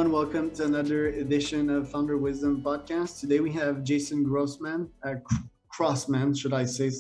everyone. Welcome to another edition of Founder Wisdom Podcast. Today we have Jason Grossman, Crossman, should I say?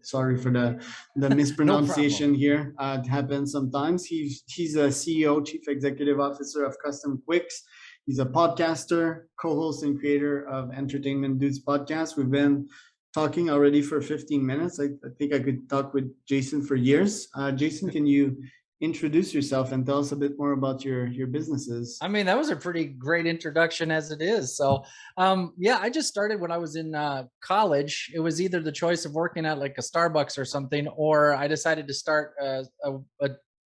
Sorry for the mispronunciation here. It happens sometimes. He's a CEO, Chief Executive Officer of Custom Quix. He's a podcaster, co-host, and creator of Entertainment Dudes podcast. We've been talking already for 15 minutes. I think I could talk with Jason for years. Jason, can you introduce yourself and tell us a bit more about your businesses? I mean, that was a pretty great introduction as it is. So, I just started when I was in college. It was either the choice of working at like a Starbucks or something, or I decided to start a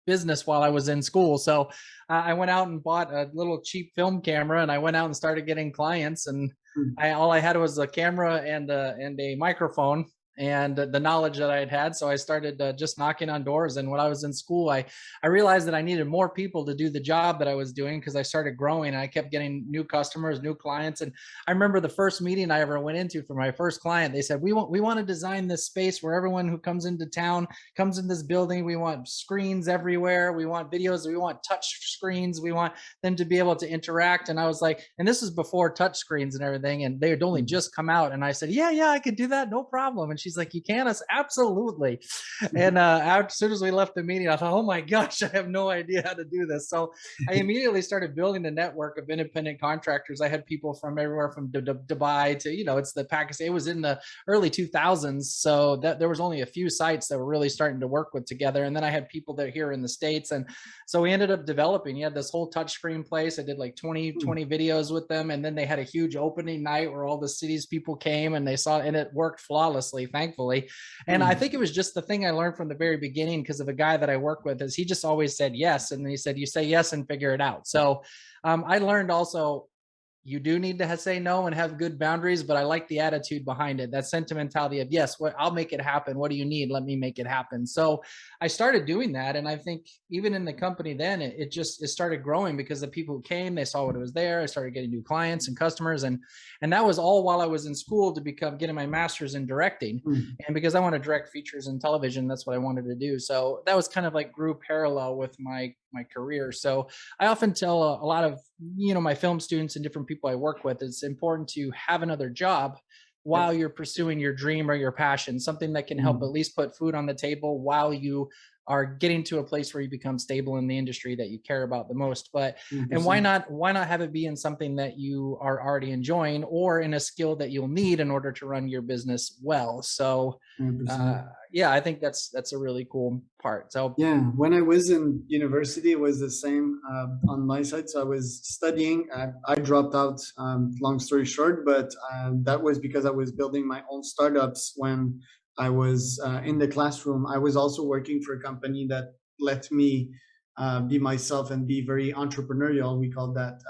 business while I was in school. So I went out and bought a little cheap film camera, and I went out and started getting clients. And all I had was a camera and a microphone and the knowledge that I had. So I started just knocking on doors. And when I was in school, I realized that I needed more people to do the job that I was doing because I started growing and I kept getting new customers, new clients. And I remember the first meeting I ever went into for my first client, they said, we want to design this space where everyone who comes into town comes in this building. We want screens everywhere. We want videos. We want touch screens. We want them to be able to interact. And I was like, and this is before touch screens and everything. And they had only just come out. And I said, yeah, I could do that. No problem. And she's like, you can? I said, absolutely. And as soon as we left the meeting, I thought, oh my gosh, I have no idea how to do this. So I immediately started building a network of independent contractors. I had people from everywhere from Dubai to, it's the Pakistan. It was in the early 2000s. So that there was only a few sites that were really starting to work with together. And then I had people that are here in the States. And so we ended up developing, this whole touchscreen place. I did like 20 videos with them. And then they had a huge opening night where all the city's people came and they saw, and it worked flawlessly, thankfully. And I think it was just the thing I learned from the very beginning because of a guy that I work with is he just always said yes. And he said, you say yes and figure it out. So I learned also, you do need to say no and have good boundaries, but I like the attitude behind it, that sentimentality of yes, I'll make it happen. What do you need? Let me make it happen. So I started doing that. And I think even in the company then it started growing because the people who came, they saw what it was there. I started getting new clients and customers. And that was all while I was in school to getting my master's in directing. And because I want to direct features in television, that's what I wanted to do. So that was kind of like grew parallel with my career. So I often tell a lot of, my film students and different people I work with, it's important to have another job while you're pursuing your dream or your passion, something that can help at least put food on the table while you are getting to a place where you become stable in the industry that you care about the most. But and why not have it be in something that you are already enjoying or in a skill that you'll need in order to run your business well. So I think that's a really cool part. So when I was in university, it was the same on my side. So I was studying. I dropped out, long story short, but that was because I was building my own startups when I was in the classroom. I was also working for a company that let me be myself and be very entrepreneurial. We called that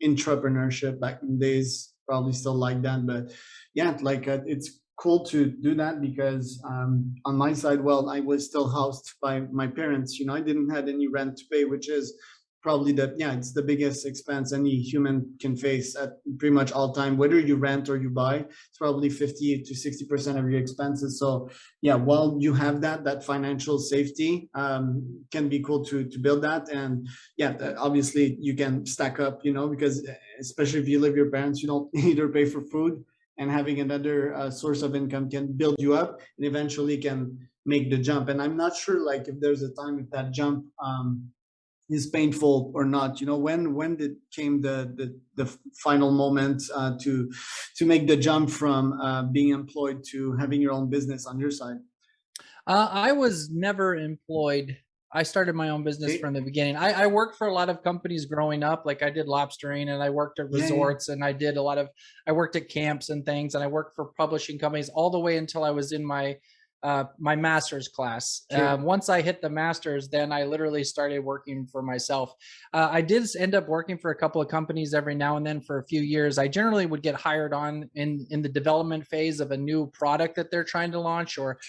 intrapreneurship back in the days, probably still like that. But it's cool to do that because on my side, I was still housed by my parents. I didn't have any rent to pay, which is probably it's the biggest expense any human can face at pretty much all time, whether you rent or you buy. It's probably 50 to 60% of your expenses. So while you have that financial safety, can be cool to build that. And obviously you can stack up, because especially if you live with your parents, you don't either pay for food, and having another source of income can build you up and eventually can make the jump. And I'm not sure if there's a time if that jump is painful or not. When did came the final moment to make the jump from being employed to having your own business on your side? I was never employed. I started my own business from the beginning. I worked for a lot of companies growing up. Like I did lobstering and I worked at resorts and I worked at camps and things. And I worked for publishing companies all the way until I was in my master's class. Once I hit the master's, then I literally started working for myself. I did end up working for a couple of companies every now and then for a few years. I generally would get hired on in the development phase of a new product that they're trying to launch. Or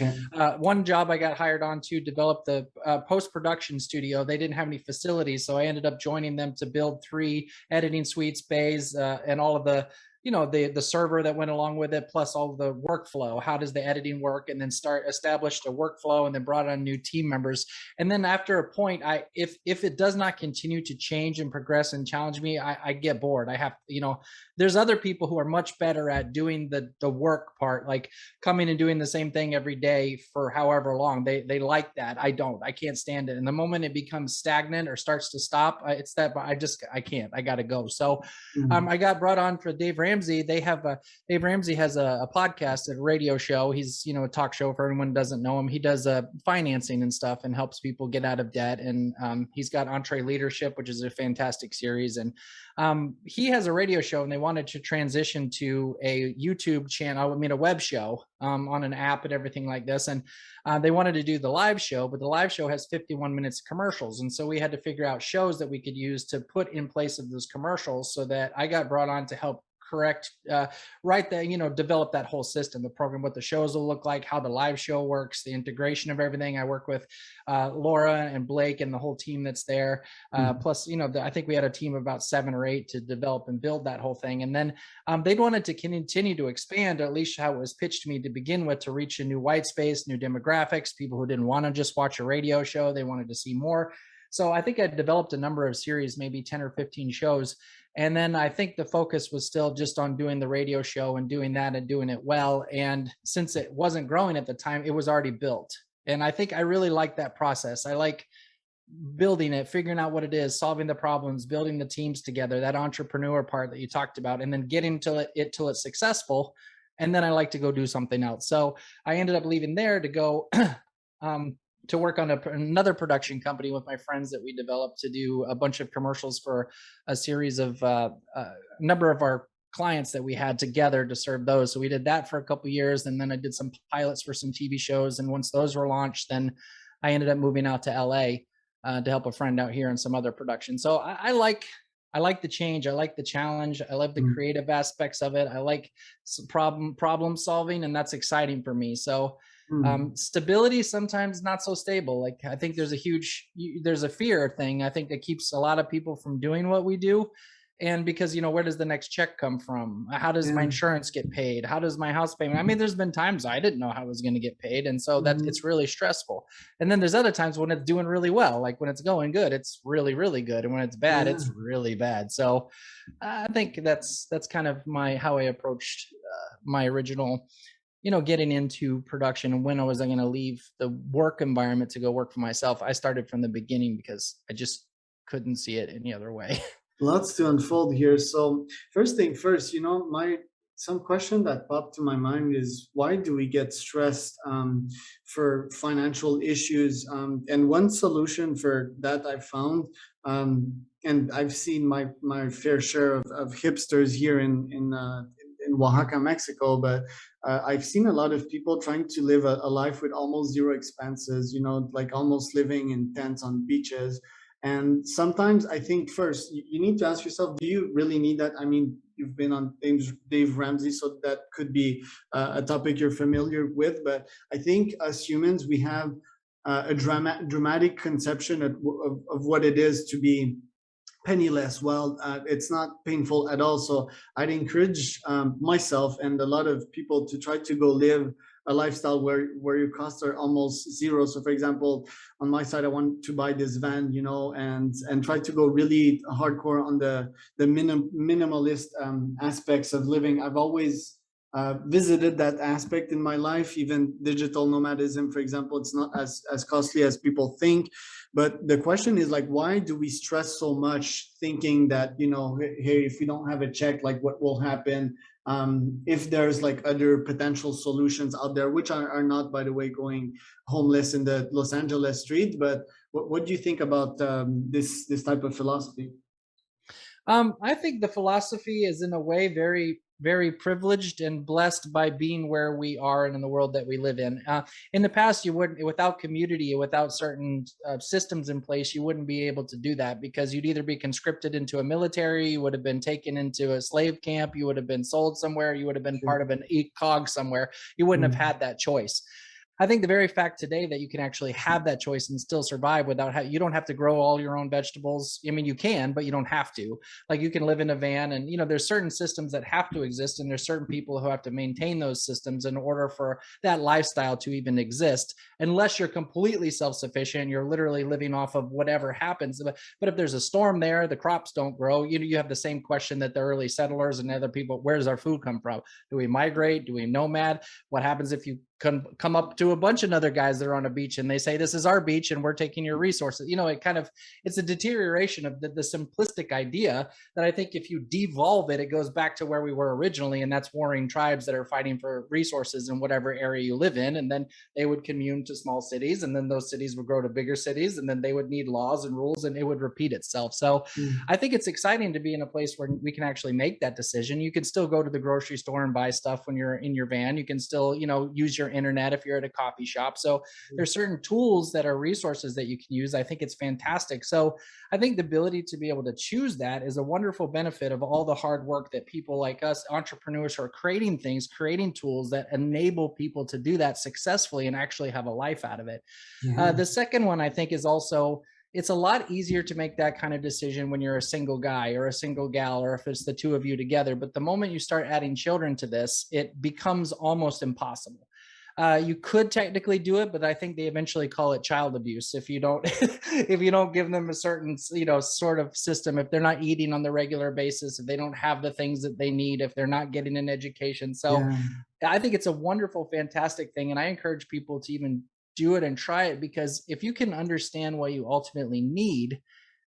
one job I got hired on to develop the post-production studio. They didn't have any facilities, so I ended up joining them to build 3 editing suites, bays, and all of the the server that went along with it, plus all the workflow. How does the editing work? And then established a workflow, and then brought on new team members. And then after a point, if it does not continue to change and progress and challenge me, I get bored. I have, there's other people who are much better at doing the work part, like coming and doing the same thing every day for however long. They like that. I don't. I can't stand it. And the moment it becomes stagnant or starts to stop, it's that I can't. I got to go. So I got brought on for Dave Ramsey. Dave Ramsey has a podcast, a radio show. He's a talk show for anyone who doesn't know him. He does financing and stuff and helps people get out of debt. And he's got Entre Leadership, which is a fantastic series. And he has a radio show, and they wanted to transition to a YouTube channel. I mean, a web show on an app and everything like this. And they wanted to do the live show, but the live show has 51 minutes of commercials. And so we had to figure out shows that we could use to put in place of those commercials, so that I got brought on to help develop that whole system, the program, what the shows will look like, how the live show works, the integration of everything. I work with Laura and Blake and the whole team that's there. Plus, I think we had a team of about 7 or 8 to develop and build that whole thing. And then they wanted to continue to expand, or at least how it was pitched to me to begin with, to reach a new white space, new demographics, people who didn't want to just watch a radio show. They wanted to see more. So I think I developed a number of series, maybe 10 or 15 shows. And then I think the focus was still just on doing the radio show and doing that and doing it well. And since it wasn't growing at the time, it was already built. And I think I really like that process. I like building it, figuring out what it is, solving the problems, building the teams together, that entrepreneur part that you talked about, and then getting till it's successful. And then I like to go do something else. So I ended up leaving there to go to work on another production company with my friends that we developed to do a bunch of commercials for a series of a number of our clients that we had together to serve those. So we did that for a couple of years, and then I did some pilots for some TV shows. And once those were launched, then I ended up moving out to LA to help a friend out here in some other production. So I like the change. I like the challenge. I love the creative aspects of it. I like some problem solving, and that's exciting for me. So stability sometimes not so stable. Like I think there's a fear thing, I think, that keeps a lot of people from doing what we do. And because, where does the next check come from? How does my insurance get paid? How does my house payment? I mean, there's been times I didn't know how I was going to get paid. And so that it's really stressful. And then there's other times when it's doing really well. Like when it's going good, it's really, really good. And when it's bad, it's really bad. So I think that's kind of how I approached my original, getting into production. And when I was going to leave the work environment to go work for myself, I started from the beginning because I just couldn't see it any other way. Lots to unfold here. So first thing first, some question that popped to my mind is, why do we get stressed for financial issues? And one solution for that I found, and I've seen my fair share of hipsters here in Oaxaca, Mexico, but I've seen a lot of people trying to live a life with almost zero expenses, like almost living in tents on beaches. And sometimes I think first you need to ask yourself, do you really need that? I mean, you've been on Dave Ramsey, so that could be a topic you're familiar with. But I think as humans, we have a dramatic conception of what it is to be penniless. Well, it's not painful at all. So I'd encourage myself and a lot of people to try to go live a lifestyle where your costs are almost zero. So for example, on my side, I want to buy this van, and try to go really hardcore on the minimalist aspects of living. I've always visited that aspect in my life. Even digital nomadism, for example, it's not as costly as people think. But the question is, like, why do we stress so much thinking that, hey, if we don't have a check, like what will happen? If there's like other potential solutions out there, which are not, by the way, going homeless in the Los Angeles street. But what do you think about this type of philosophy? I think the philosophy is in a way very, very privileged and blessed by being where we are and in the world that we live in. In the past, you wouldn't, without community, without certain systems in place, you wouldn't be able to do that, because you'd either be conscripted into a military, you would have been taken into a slave camp, you would have been sold somewhere, you would have been part of an cog somewhere. You wouldn't have had that choice. I think the very fact today that you can actually have that choice and still survive without you don't have to grow all your own vegetables. I mean, you can, but you don't have to. Like, you can live in a van, and there's certain systems that have to exist, and there's certain people who have to maintain those systems in order for that lifestyle to even exist. Unless you're completely self-sufficient, you're literally living off of whatever happens. But if there's a storm there, the crops don't grow. You have the same question that the early settlers and other people: where does our food come from? Do we migrate? Do we nomad? What happens if you come up to a bunch of other guys that are on a beach and they say, this is our beach and we're taking your resources? It's a deterioration of the simplistic idea that I think if you devolve it, it goes back to where we were originally, and that's warring tribes that are fighting for resources in whatever area you live in. And then they would commune to small cities, and then those cities would grow to bigger cities, and then they would need laws and rules, and it would repeat itself. So I think it's exciting to be in a place where we can actually make that decision. You can still go to the grocery store and buy stuff when you're in your van. You can still, use your internet if you're at a coffee shop. So there's certain tools that are resources that you can use. I think it's fantastic. So I think the ability to be able to choose that is a wonderful benefit of all the hard work that people like us, entrepreneurs, who are creating things, creating tools that enable people to do that successfully and actually have a life out of it. Yeah. The second one, I think, is also, it's a lot easier to make that kind of decision when you're a single guy or a single gal, or if it's the two of you together. But the moment you start adding children to this, it becomes almost impossible. You could technically do it, but I think they eventually call it child abuse if you don't if you don't give them a certain sort of system. If they're not eating on the regular basis, if they don't have the things that they need, if they're not getting an education. So Yeah. I think it's a wonderful, fantastic thing, and I encourage people to even do it and try it, because if you can understand what you ultimately need,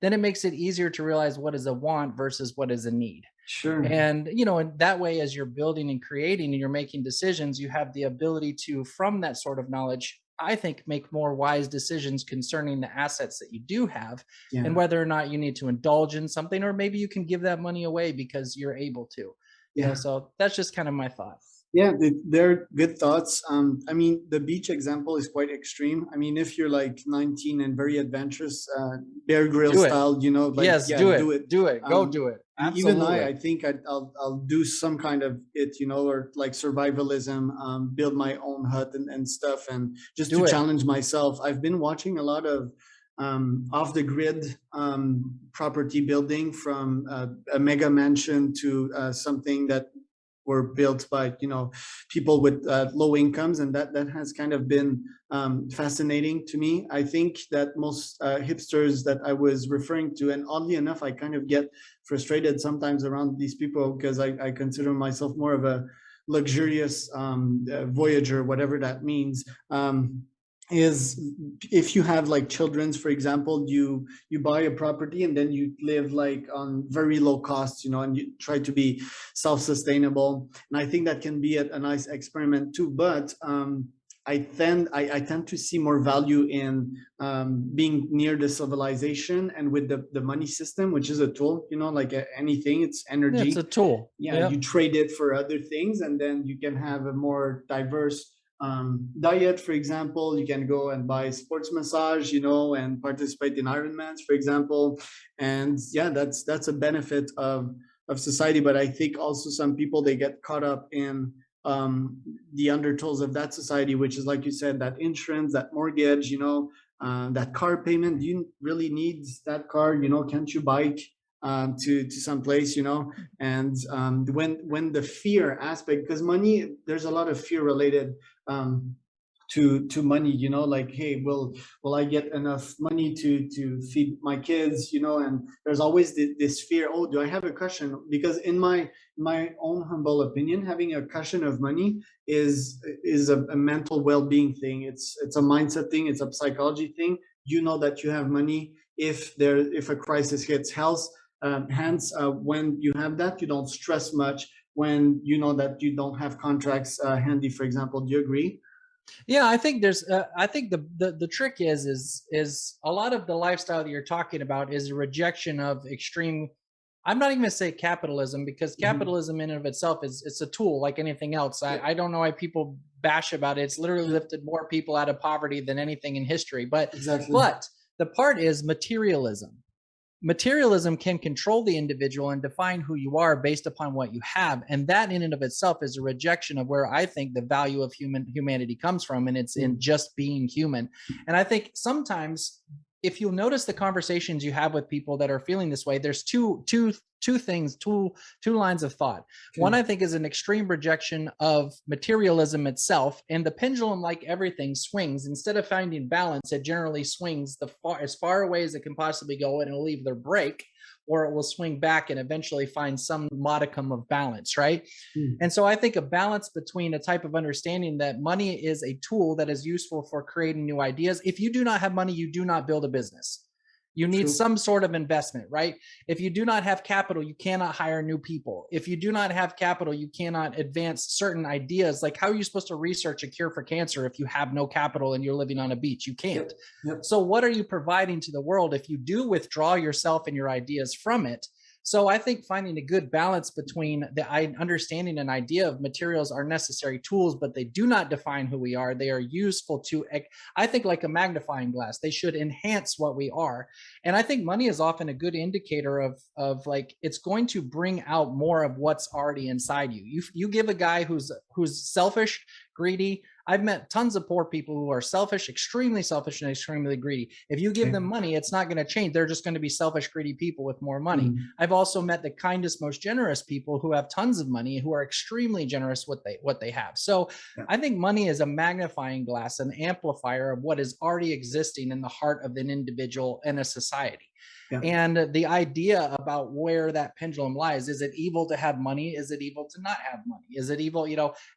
then it makes it easier to realize what is a want versus what is a need. Sure. And and that way, as you're building and creating and you're making decisions, you have the ability to, from that sort of knowledge, I think, make more wise decisions concerning the assets that you do have, and Yeah. whether or not you need to indulge in something, or maybe you can give that money away because you're able to. Yeah. So that's just kind of my thought. Yeah, they're good thoughts. I mean, the beach example is quite extreme. I mean, if you're like 19 and very adventurous, Bear Grill Do it. style, like, Yes, yeah, do do it. it. Do it. Go do it. Even Absolutely. I think I'll do some kind of it, or like survivalism, build my own hut and stuff, and just to Do it. challenge myself. I've been watching a lot of off the grid property building, from a mega mansion to something that were built by people with low incomes, and that has kind of been fascinating to me. I think that most hipsters that I was referring to, and oddly enough, I kind of get frustrated sometimes around these people, because I consider myself more of a luxurious voyager, whatever that means. Is if you have like children's, for example, you buy a property and then you live like on very low costs, and you try to be self-sustainable. And I think that can be a nice experiment too. But I tend to see more value in being near the civilization, and with the money system, which is a tool, like anything, it's Yeah, it's energy. a tool. Yeah, Yeah. you trade it for other things, and then you can have a more diverse diet. For example, you can go and buy sports massage, and participate in Ironmans, for example. And yeah, that's a benefit of society. But I think also some people, they get caught up in the undertows of that society, which is, like you said, that insurance, that mortgage, that car payment. Do you really need that car? Can't you bike to some place? And when the fear aspect, because money, there's a lot of fear related um, to money. Like, hey, will I get enough money to feed my kids? And there's always this fear. Oh, do I have a cushion? Because in my own humble opinion, having a cushion of money is a mental well-being thing. It's a mindset thing. It's a psychology thing. That you have money if a crisis hits health. Hence, when you have that, you don't stress much when you know that you don't have contracts handy, for example. Do you agree? Yeah, I think there's I think the trick is a lot of the lifestyle that you're talking about is a rejection of extreme. I'm not even going to say capitalism, because Mhm. capitalism in and of itself is, it's a tool like anything else. Yeah, I don't know why people bash about it. It's literally lifted more people out of poverty than anything in history. But exactly. but the part is materialism. Materialism can control the individual and define who you are based upon what you have, and that in and of itself is a rejection of where I think the value of humanity comes from, and it's in just being human. And I think sometimes, if you'll notice the conversations you have with people that are feeling this way, there's two lines of thought. One, I think, is an extreme rejection of materialism itself, and the pendulum, like everything, swings. Instead of finding balance, it generally swings as far away as it can possibly go, and it'll either break or it will swing back and eventually find some modicum of balance, right? And so I think a balance between a type of understanding that money is a tool that is useful for creating new ideas. If you do not have money, you do not build a business. You need some sort of investment, right? If you do not have capital, you cannot hire new people. If you do not have capital, you cannot advance certain ideas. Like, how are you supposed to research a cure for cancer if you have no capital and you're living on a beach? You can't. So what are you providing to the world if you do withdraw yourself and your ideas from it? So I think finding a good balance between the understanding and idea of materials are necessary tools, but they do not define who we are. They are useful to, I think, like a magnifying glass. They should enhance what we are. And I think money is often a good indicator of like, it's going to bring out more of what's already inside you. You give a guy who's selfish, greedy. I've met tons of poor people who are selfish and extremely greedy. If you give them money, it's not going to change. They're just going to be selfish, greedy people with more money. I've also met the kindest, most generous people who have tons of money, who are extremely generous with what they have. So I think money is a magnifying glass, an amplifier of what is already existing in the heart of an individual and a society. And the idea about where that pendulum lies, is it evil to have money? Is it evil to not have money? Is it evil,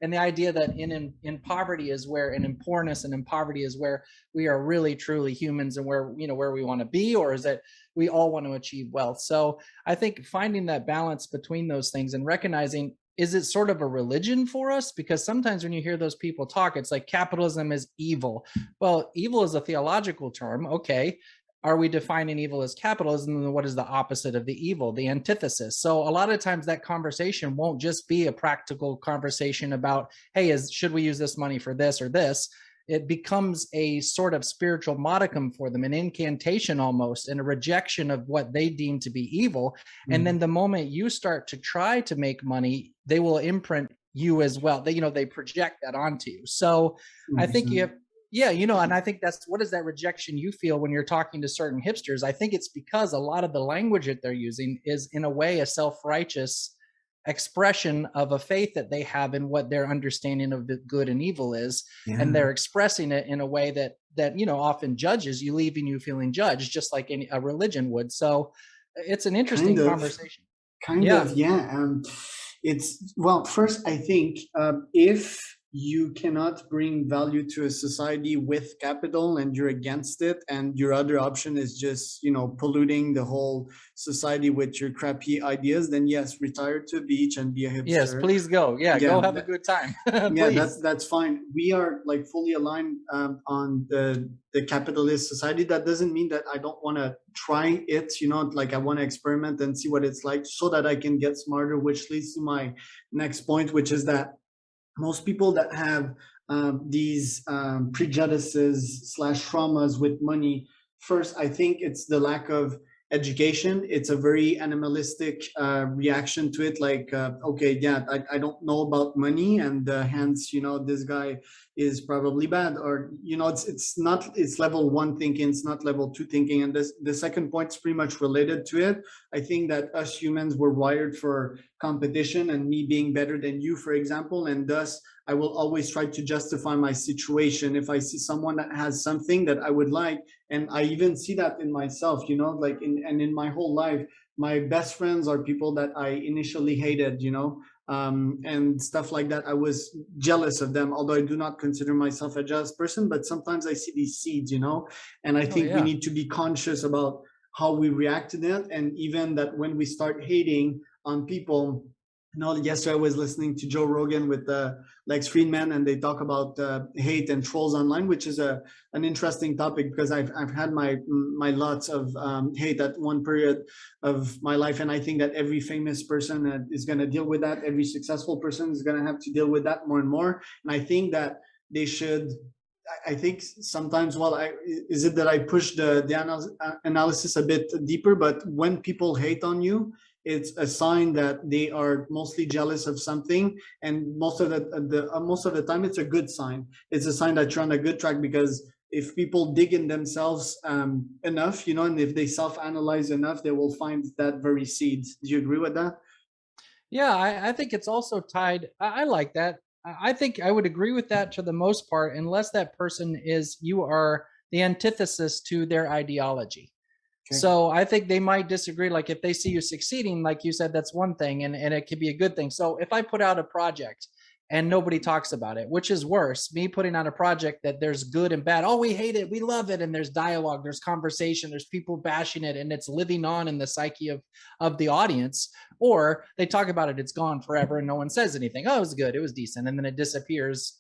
and the idea that in poverty is where, and in poorness and in poverty is where we are really truly humans, and where we want to be, or is that we all want to achieve wealth? So I think finding that balance between those things and recognizing, is it sort of a religion for us? Because sometimes when you hear those people talk, it's like capitalism is evil. Well, evil is a theological term. Okay. Are we defining evil as capitalism? And what is the opposite of the evil, the antithesis? So a lot of times that conversation won't just be a practical conversation about, hey, should we use this money for this or this? It becomes a sort of spiritual modicum for them, an incantation almost, and a rejection of what they deem to be evil. And then the moment you start to try to make money, they will imprint you as well. They project that onto you. So I think you have, and I think what is that rejection you feel when you're talking to certain hipsters? I think it's because a lot of the language that they're using is, in a way, a self-righteous expression of a faith that they have in what their understanding of the good and evil is. And they're expressing it in a way that often judges you, leaving you feeling judged, just like a religion would. So it's an interesting conversation. It's, well, first, I think if you cannot bring value to a society with capital and you're against it, and your other option is just polluting the whole society with your crappy ideas, then yes, retire to a beach and be a hipster. Yes, please go. Go have a good time. That's fine. We are like fully aligned on the capitalist society. That doesn't mean that I don't want to try it, like I want to experiment and see what it's like, so that I can get smarter, which leads to my next point, which is that most people that have these prejudices / traumas with money, first, I think it's the lack of education. It's a very animalistic reaction to it. Like, I don't know about money, and hence, this guy is probably bad, or it's level one thinking, it's not level two thinking. And the second point is pretty much related to it. I think that us humans were wired for competition, and me being better than you, for example, and thus I will always try to justify my situation if I see someone that has something that I would like. And I even see that in myself, like in my whole life, my best friends are people that I initially hated, and stuff like that. I was jealous of them, although I do not consider myself a jealous person, but sometimes I see these seeds, and I think we need to be conscious about how we react to that. And even that when we start hating on people, yesterday I was listening to Joe Rogan with Lex Friedman, and they talk about hate and trolls online, which is an interesting topic, because I've had my lots of hate at one period of my life, and I think that every famous person is going to deal with that. Every successful person is going to have to deal with that more and more. And I think that they should I think sometimes, well, is it that I push the analysis a bit deeper? But when people hate on you, it's a sign that they are mostly jealous of something, and most of the time, it's a good sign. It's a sign that you're on a good track, because if people dig in themselves enough, and if they self-analyze enough, they will find that very seed. Do you agree with that? Yeah, I think it's also tied. I like that. I think I would agree with that to the most part, unless that person is you are the antithesis to their ideology. Okay. So I think they might disagree. Like if they see you succeeding, like you said, that's one thing, and it could be a good thing. So if I put out a project and nobody talks about it, which is worse, me putting out a project that there's good and bad. Oh, we hate it, we love it, and there's dialogue, there's conversation, there's people bashing it, and it's living on in the psyche of the audience. Or they talk about it, it's gone forever, and no one says anything. Oh, it was good, it was decent, and then it disappears.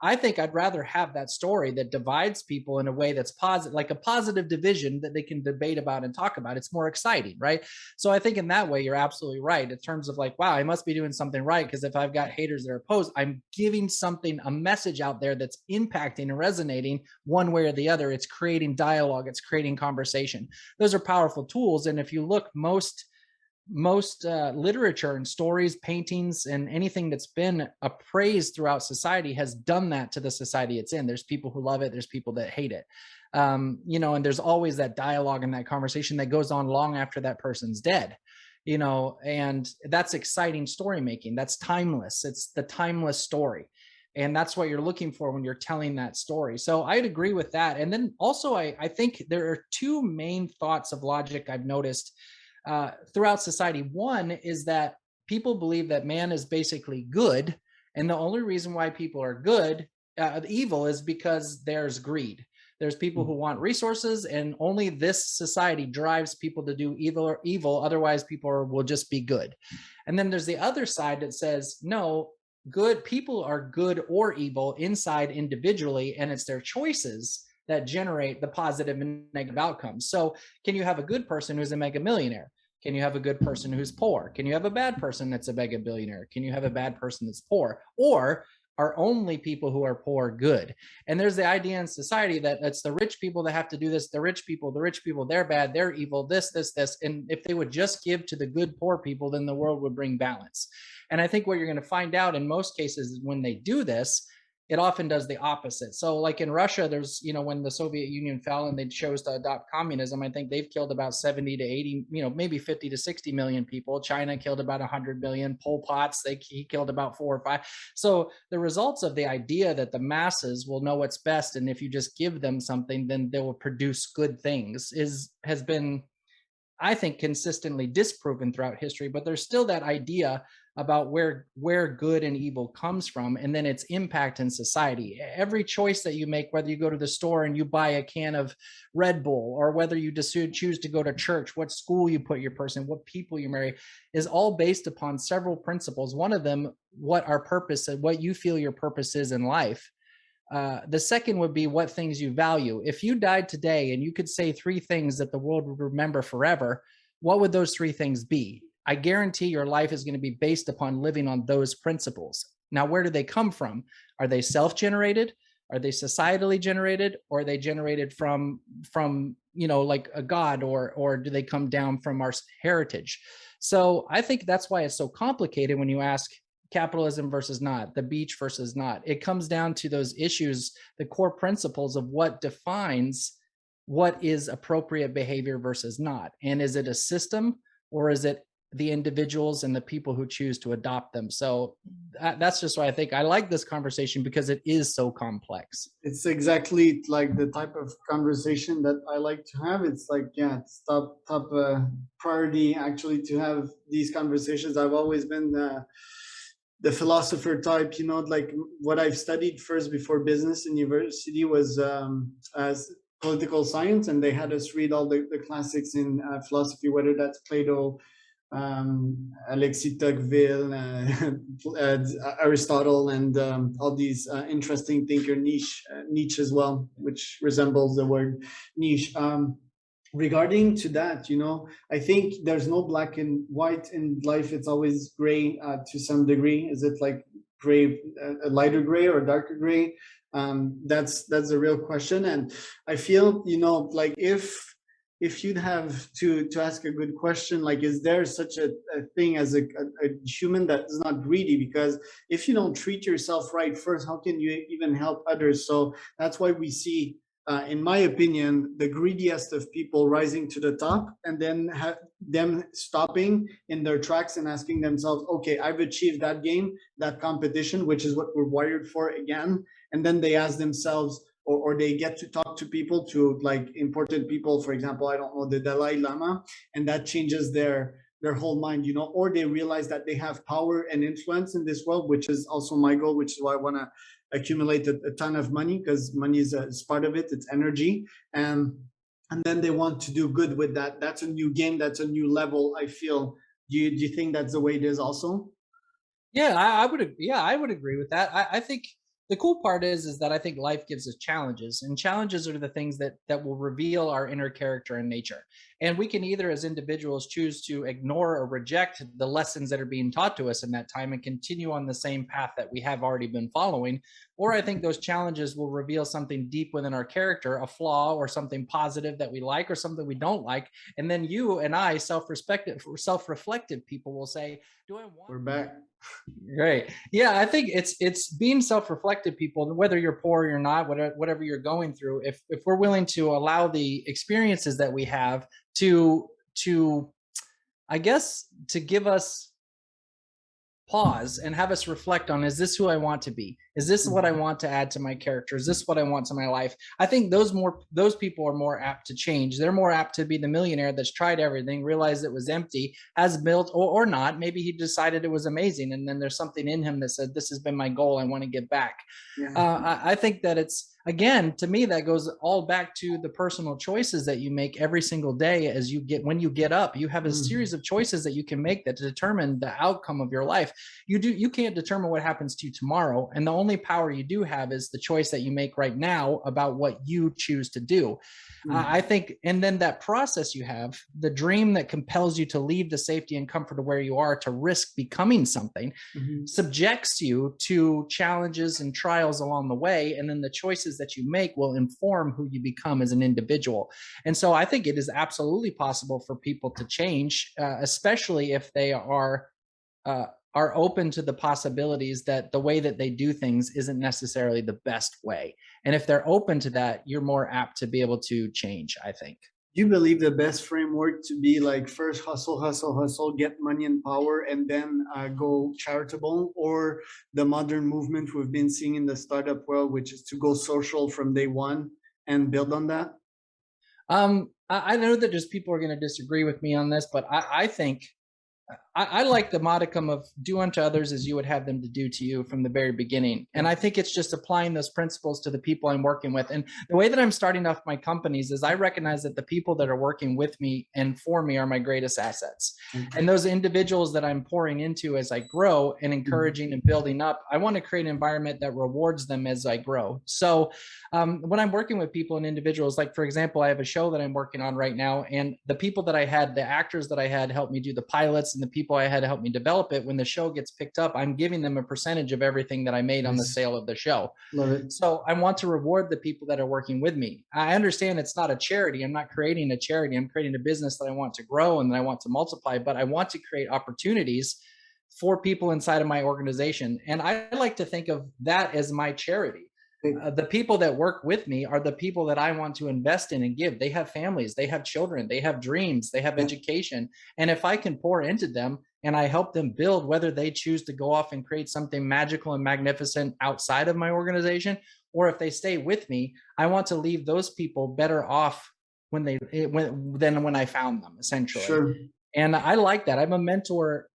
I think I'd rather have that story that divides people in a way that's positive, like a positive division that they can debate about and talk about. It's more exciting, right? So I think in that way, you're absolutely right in terms of like, wow, I must be doing something right, because if I've got haters that are opposed, I'm giving something, a message out there that's impacting and resonating one way or the other. It's creating dialogue, it's creating conversation. Those are powerful tools. And if you look, most literature and stories, paintings, and anything that's been appraised throughout society has done that to the society it's in. There's people who love it, there's people that hate it. And there's always that dialogue and that conversation that goes on long after that person's dead. And that's exciting story making. That's timeless. It's the timeless story. And that's what you're looking for when you're telling that story. So I'd agree with that. And then also, I think there are two main thoughts of logic I've noticed throughout society. One is that people believe that man is basically good, and the only reason why people are good, evil, is because there's greed. There's people who want resources, and only this society drives people to do evil. Otherwise, people will just be good. And then there's the other side that says, no, good people are good or evil inside individually, and it's their choices that generate the positive and negative outcomes. So, can you have a good person who's a mega millionaire? Can you have a good person who's poor? Can you have a bad person that's a mega billionaire? Can you have a bad person that's poor? Or are only people who are poor good? And there's the idea in society that it's the rich people that have to do this. The rich people, they're bad, they're evil, this. And if they would just give to the good poor people, then the world would bring balance. And I think what you're going to find out in most cases is when they do this, it often does the opposite. So like in Russia, there's, when the Soviet Union fell and they chose to adopt communism, I think they've killed about 70 to 80, maybe 50 to 60 million people. China killed about 100 million. Pol Pot's, he killed about 4 or 5. So the results of the idea that the masses will know what's best, and if you just give them something, then they will produce good things, has been, I think, consistently disproven throughout history. But there's still that idea about where good and evil comes from, and then its impact in society. Every choice that you make, whether you go to the store and you buy a can of Red Bull, or whether you just choose to go to church, what school you put your person, what people you marry, is all based upon several principles. One of them, what our purpose and what you feel your purpose is in life. The second would be what things you value. If you died today and you could say 3 things that the world would remember forever, what would those 3 things be? I guarantee your life is going to be based upon living on those principles. Now, where do they come from? Are they self-generated? Are they societally generated? Or are they generated from like a god, or do they come down from our heritage? So I think that's why it's so complicated when you ask capitalism versus not, the beach versus not. It comes down to those issues, the core principles of what defines what is appropriate behavior versus not. And is it a system, or is it the individuals and the people who choose to adopt them? So that's just why I think I like this conversation, because it is so complex. It's exactly like the type of conversation that I like to have. It's like, yeah, it's top priority actually to have these conversations. I've always been the philosopher type, like what I've studied first before business in university was as political science, and they had us read all the classics in philosophy, whether that's Plato, Alexis Tocqueville, Aristotle, and all these interesting thinker, Nietzsche as well, which resembles the word niche. Regarding to that, I think there's no black and white in life. It's always gray to some degree. Is it like gray, a lighter gray or darker gray? That's a real question. And I feel, like if you'd have to ask a good question, like, is there such a thing as a human that is not greedy? Because if you don't treat yourself right first, how can you even help others? So that's why we see, in my opinion, the greediest of people rising to the top, and then them stopping in their tracks and asking themselves, okay, I've achieved that game, that competition, which is what we're wired for again. And then they ask themselves, or they get to talk to people, to like important people, for example, I don't know, the Dalai Lama, and that changes their whole mind, or they realize that they have power and influence in this world, which is also my goal, which is why I want to accumulate a ton of money, because money is part of it, it's energy. And then they want to do good with that. That's a new game, that's a new level, I feel. Do you think that's the way it is also? Yeah, I would. Yeah, I would agree with that. I think the cool part is that I think life gives us challenges, and challenges are the things that will reveal our inner character and nature. And we can either, as individuals, choose to ignore or reject the lessons that are being taught to us in that time and continue on the same path that we have already been following. Or I think those challenges will reveal something deep within our character, a flaw or something positive that we like or something we don't like. And then you and I, self-reflective people, will say, "Do I want?" We're back. Right. Yeah, I think it's being self-reflective people, whether you're poor or you're not, whatever you're going through. If we're willing to allow the experiences that we have to I guess to give us pause and have us reflect on, is this who I want to be? Is this what I want to add to my character? Is this what I want to my life? I think those people are more apt to change. They're more apt to be the millionaire that's tried everything, realized it was empty, has built, or not. Maybe he decided it was amazing, and then there's something in him that said, "This has been my goal. I want to get back." Yeah. I think that it's, again, to me, that goes all back to the personal choices that you make every single day. When you get up, you have a series of choices that you can make that determine the outcome of your life. You can't determine what happens to you tomorrow, and the only power you do have is the choice that you make right now about what you choose to do. I think, and then that process you have, the dream that compels you to leave the safety and comfort of where you are to risk becoming something, subjects you to challenges and trials along the way, and then the choices that you make will inform who you become as an individual. And so I think it is absolutely possible for people to change, especially if they are open to the possibilities that the way that they do things isn't necessarily the best way. And if they're open to that, you're more apt to be able to change, I think. Do you believe the best framework to be like first hustle, hustle, hustle, get money and power, and then go charitable, or the modern movement we've been seeing in the startup world, which is to go social from day one and build on that? I know that just people are going to disagree with me on this, but I think I like the modicum of do unto others as you would have them to do to you from the very beginning. And I think it's just applying those principles to the people I'm working with. And the way that I'm starting off my companies is I recognize that the people that are working with me and for me are my greatest assets. And those individuals that I'm pouring into as I grow and encouraging and building up, I want to create an environment that rewards them as I grow. So when I'm working with people and individuals, like for example, I have a show that I'm working on right now, and the people that I had, the actors that I had help me do the pilots, and the people I had to help me develop it, when the show gets picked up, I'm giving them a percentage of everything that I made on the sale of the show. Love it. So I want to reward the people that are working with me. I understand it's not a charity. I'm not creating a charity. I'm creating a business that I want to grow and that I want to multiply, but I want to create opportunities for people inside of my organization. And I like to think of that as my charity. The people that work with me are the people that I want to invest in and give. They have families, they have children, they have dreams, they have education. And if I can pour into them and I help them build, whether they choose to go off and create something magical and magnificent outside of my organization, or if they stay with me, I want to leave those people better off than when I found them, essentially. Sure. And I like that. I'm a mentor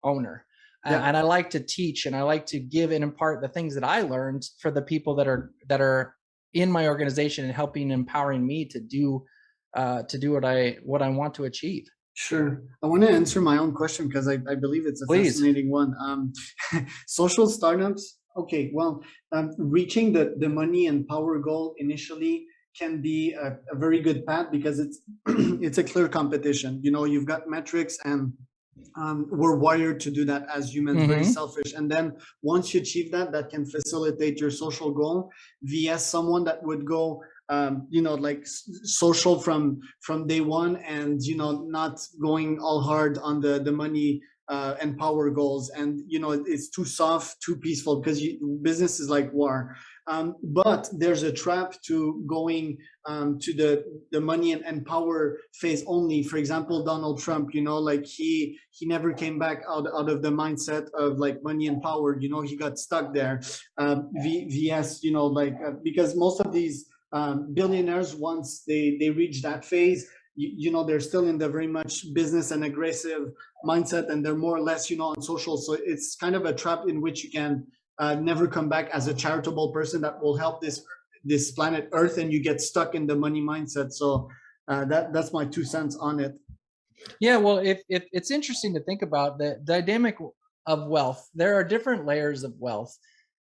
owner. And I like to teach, and I like to give and impart the things that I learned for the people that are in my organization and helping, empowering me to do what I want to achieve. Sure. I want to answer my own question because I believe it's a Please. fascinating one. Social startups. Okay, well, reaching the money and power goal initially can be a very good path because it's it's a clear competition. You've got metrics, and We're wired to do that as humans, very Hmm. selfish. And then once you achieve that, that can facilitate your social goal vs someone that would go like social from day one, and not going all hard on the money and power goals, and it's too soft, too peaceful, because business is like war. But there's a trap to going to the money and power phase only. For example, Donald Trump, like he never came back out of the mindset of like money and power. He got stuck there. Vs, because most of these billionaires, once they reach that phase, they're still in the very much business and aggressive mindset, and they're more or less on social. So it's kind of a trap in which you can never come back as a charitable person that will help this planet Earth, and you get stuck in the money mindset. So that's my 2 cents on it. Yeah, well, it's interesting to think about the dynamic of wealth. There are different layers of wealth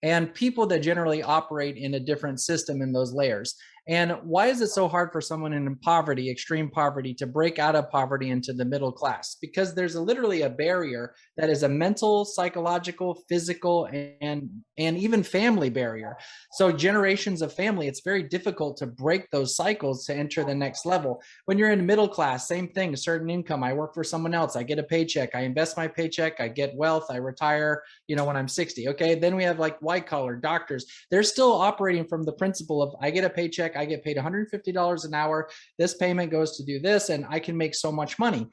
and people that generally operate in a different system in those layers. And why is it so hard for someone in poverty, extreme poverty, to break out of poverty into the middle class? Because there's literally a barrier that is a mental, psychological, physical, and even family barrier. So generations of family, it's very difficult to break those cycles to enter the next level. When you're in middle class, same thing, a certain income. I work for someone else. I get a paycheck. I invest my paycheck. I get wealth. I retire, when I'm 60. Okay. Then we have like white collar doctors. They're still operating from the principle of I get a paycheck. I get paid $150 an hour. This payment goes to do this, and I can make so much money.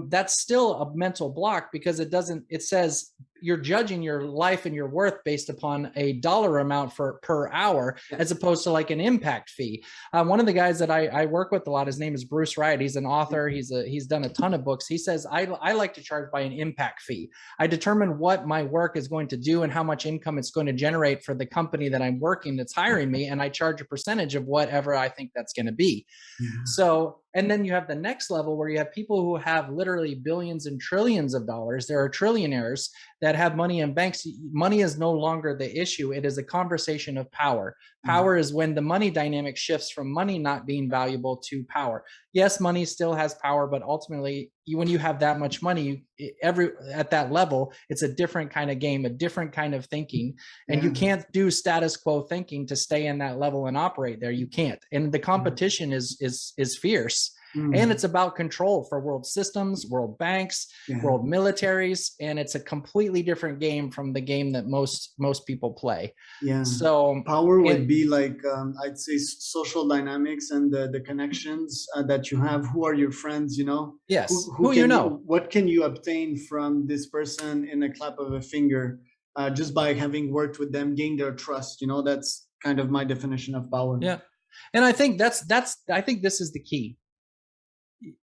That's still a mental block because it says you're judging your life and your worth based upon a dollar amount per hour, as opposed to like an impact fee. One of the guys that I work with a lot, his name is Bruce Wright. He's an author. He's done a ton of books. He says, I like to charge by an impact fee. I determine what my work is going to do and how much income it's going to generate for the company that I'm working that's hiring me. And I charge a percentage of whatever I think that's going to be. Yeah. So, and then you have the next level where you have people who have literally billions and trillions of dollars. There are trillionaires that have money in banks. Money is no longer the issue. It is a conversation of power. Power is when the money dynamic shifts from money not being valuable to power. Yes, money still has power, but ultimately, when you have that much money, at that level, it's a different kind of game, a different kind of thinking, and you can't do status quo thinking to stay in that level and operate there. You can't, and the competition is fierce. And it's about control for world systems, world banks, world militaries, and it's a completely different game from the game that most people play. So power would be like I'd say social dynamics and the connections that you have. Who are your friends? Yes, who what can you obtain from this person in a clap of a finger, just by having worked with them, gain their trust. That's kind of my definition of power. Yeah, and I think I think this is the key.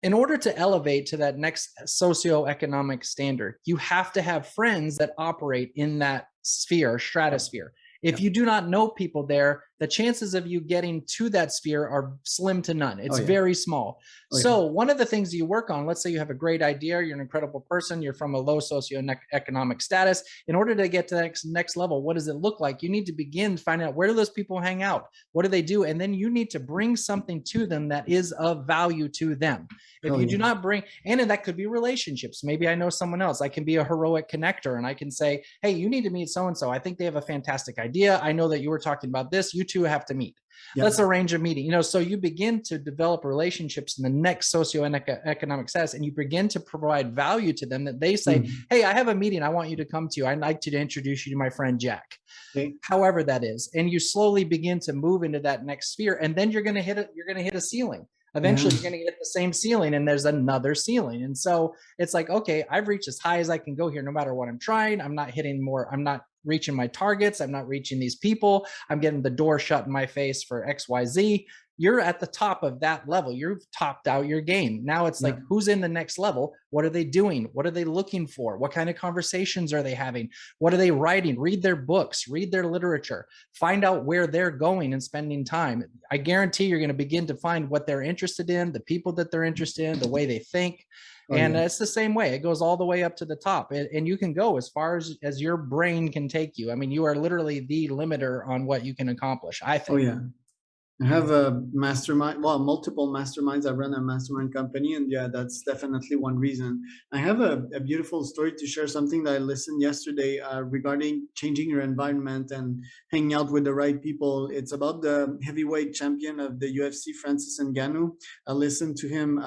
In order to elevate to that next socioeconomic standard, you have to have friends that operate in that stratosphere. If you do not know people there, the chances of you getting to that sphere are slim to none. It's very small. So one of the things you work on, let's say you have a great idea, you're an incredible person, you're from a low socioeconomic status. In order to get to the next level, what does it look like? You need to begin to find out, where do those people hang out? What do they do? And then you need to bring something to them that is of value to them. If you do not bring, and that could be relationships. Maybe I know someone else. I can be a heroic connector, and I can say, hey, you need to meet so-and-so. I think they have a fantastic idea. I know that you were talking about this. You two have to meet. Let's arrange a meeting. So you begin to develop relationships in the next socioeconomic status, and you begin to provide value to them that they say, hey, I have a meeting I want you to come to. I'd like to introduce you to my friend Jack. However that is. And you slowly begin to move into that next sphere, and then you're going to hit a ceiling. Eventually you're going to get the same ceiling, and there's another ceiling. And so it's like, okay, I've reached as high as I can go here. No matter what I'm trying, I'm not hitting more. I'm not reaching my targets. I'm not reaching these people. I'm getting the door shut in my face for XYZ. You're at the top of that level. You've topped out your game. Now it's like, who's in the next level? What are they doing? What are they looking for? What kind of conversations are they having? What are they writing? Read their books, read their literature, find out where they're going and spending time. I guarantee you're going to begin to find what they're interested in, the people that they're interested in, the way they think. And it's the same way. It goes all the way up to the top, and you can go as far as your brain can take you. I mean, you are literally the limiter on what you can accomplish, I think. I have a mastermind, well, multiple masterminds. I run a mastermind company, and yeah, that's definitely one reason. I have a beautiful story to share, something that I listened yesterday regarding changing your environment and hanging out with the right people. It's about the heavyweight champion of the UFC, Francis Ngannou. I listened to him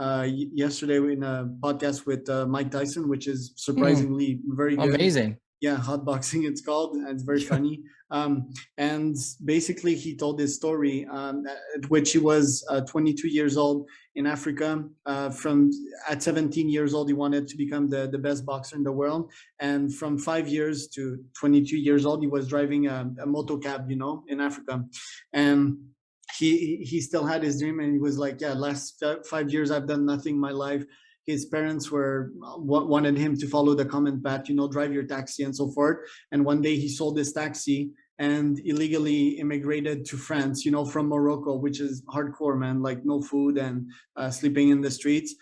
yesterday in a podcast with Mike Tyson, which is Mm, surprisingly very good. amazing. Yeah, hot boxing it's called, and it's very funny. And basically he told this story at which he was 22 years old in Africa. From at 17 years old he wanted to become the best boxer in the world, and from 5 years to 22 years old he was driving a moto cab, you know, in Africa. And he still had his dream, and he was like, yeah, last 5 years I've done nothing in my life. His parents were wanted him to follow the common path, you know, drive your taxi and so forth. And one day he sold his taxi and illegally immigrated to France, you know, from Morocco, which is hardcore, man, like no food and sleeping in the streets.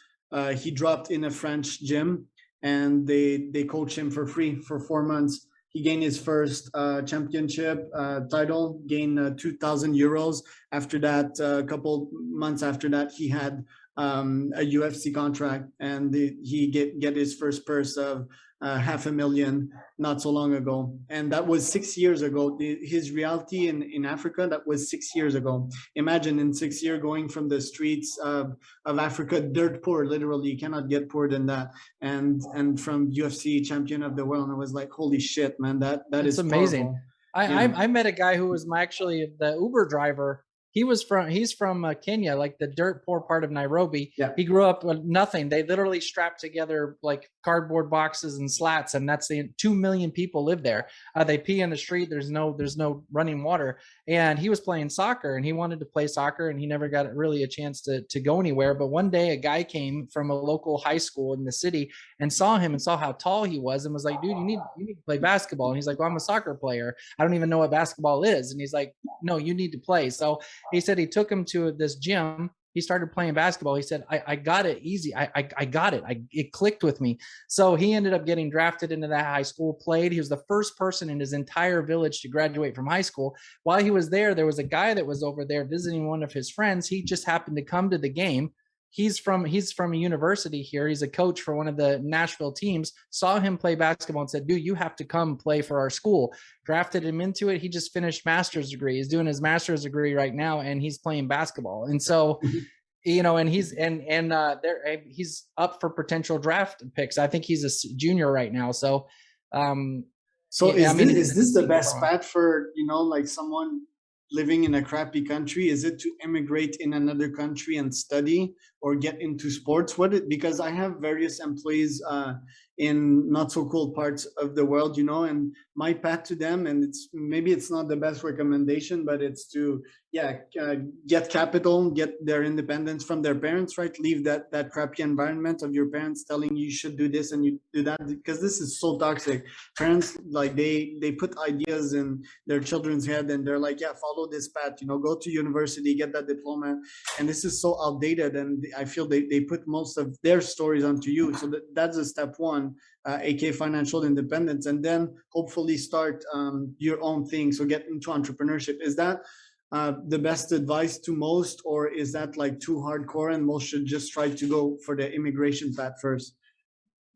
He dropped in a French gym, and they coach him for free for 4 months. He gained his first championship title, gained 2,000 euros. After that, a couple months after that, he had a UFC contract, and he get his first purse of 500,000 not so long ago, and that was 6 years ago. His reality in Africa, that was 6 years ago. Imagine in 6 years going from the streets of Africa, dirt poor, literally, you cannot get poorer than that, and from UFC champion of the world. And I was like, holy shit, man, that It's is amazing. powerful. I, Yeah. I I met a guy who was actually the Uber driver. He's from Kenya, like the dirt poor part of Nairobi. Yeah. He grew up with nothing. They literally strapped together like cardboard boxes and slats, and that's the 2 million people live there. They pee in the street. There's no running water, and he was playing soccer, and he wanted to play soccer, and he never got really a chance to go anywhere. But one day, a guy came from a local high school in the city and saw him and saw how tall he was, and was like, "Dude, you need to play basketball." And he's like, "Well, I'm a soccer player. I don't even know what basketball is." And he's like, "No, you need to play." So he said he took him to this gym. He started playing basketball. He said, I got it easy. I got it. It clicked with me. So he ended up getting drafted into that high school, played. He was the first person in his entire village to graduate from high school. While he was there was a guy that was over there visiting one of his friends. He just happened to come to the game. He's from a university here. He's a coach for one of the Nashville teams. Saw him play basketball and said, "Dude, you have to come play for our school." Drafted him into it. He just finished master's degree. He's doing his master's degree right now, and he's playing basketball. And so, and he's up for potential draft picks. I think he's a junior right now. So, So I mean, is it's this the super best fun. path for, you know, like someone living in a crappy country? Is it to immigrate in another country and study, or get into sports? Because I have various employees in not so cool parts of the world, you know, and my path to them, and it's not the best recommendation, but it's to, yeah, get capital, get their independence from their parents, right? Leave that crappy environment of your parents telling you should do this and you do that, because this is so toxic. Parents, like, they put ideas in their children's head, and they're like, yeah, follow this path, you know, go to university, get that diploma. And this is so outdated, and I feel they put most of their stories onto you. So that's a step one, aka financial independence, and then hopefully start your own thing, so get into entrepreneurship. Is that the best advice to most, or is that like too hardcore and most should just try to go for the immigration path first?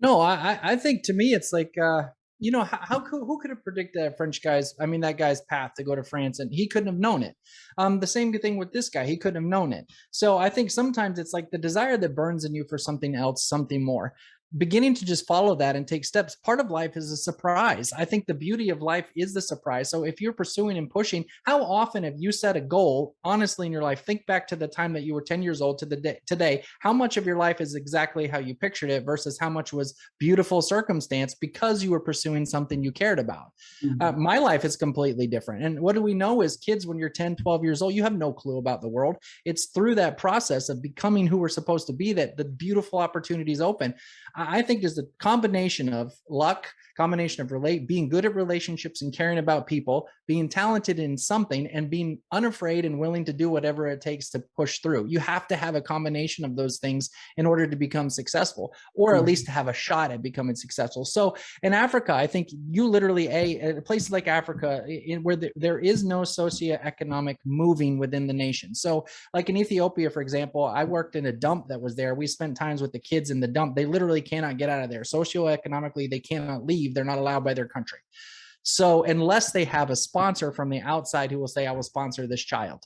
No, I think to me it's like who could have predicted that French guy's I mean that guy's path to go to France, and he couldn't have known it. The same thing with this guy, he couldn't have known it. So I think sometimes it's like the desire that burns in you for something else, something more. Beginning to just follow that and take steps. Part of life is a surprise. I think the beauty of life is the surprise. So if you're pursuing and pushing, how often have you set a goal honestly in your life? Think back to the time that you were 10 years old to the day today. How much of your life is exactly how you pictured it versus how much was beautiful circumstance because you were pursuing something you cared about? Mhm. My life is completely different. And what do we know as kids when you're 10, 12 years old? You have no clue about the world. It's through that process of becoming who we're supposed to be that the beautiful opportunities open. I think there's a combination of luck, combination of being good at relationships and caring about people, being talented in something, and being unafraid and willing to do whatever it takes to push through. You have to have a combination of those things in order to become successful, or at least to have a shot at becoming successful. So in Africa, I think you literally, a place like Africa, where there is no socioeconomic moving within the nation. So like in Ethiopia, for example, I worked in a dump that was there. We spent times with the kids in the dump. They literally cannot get out of there. Socioeconomically, they cannot leave. They're not allowed by their country. So unless they have a sponsor from the outside who will say, I will sponsor this child,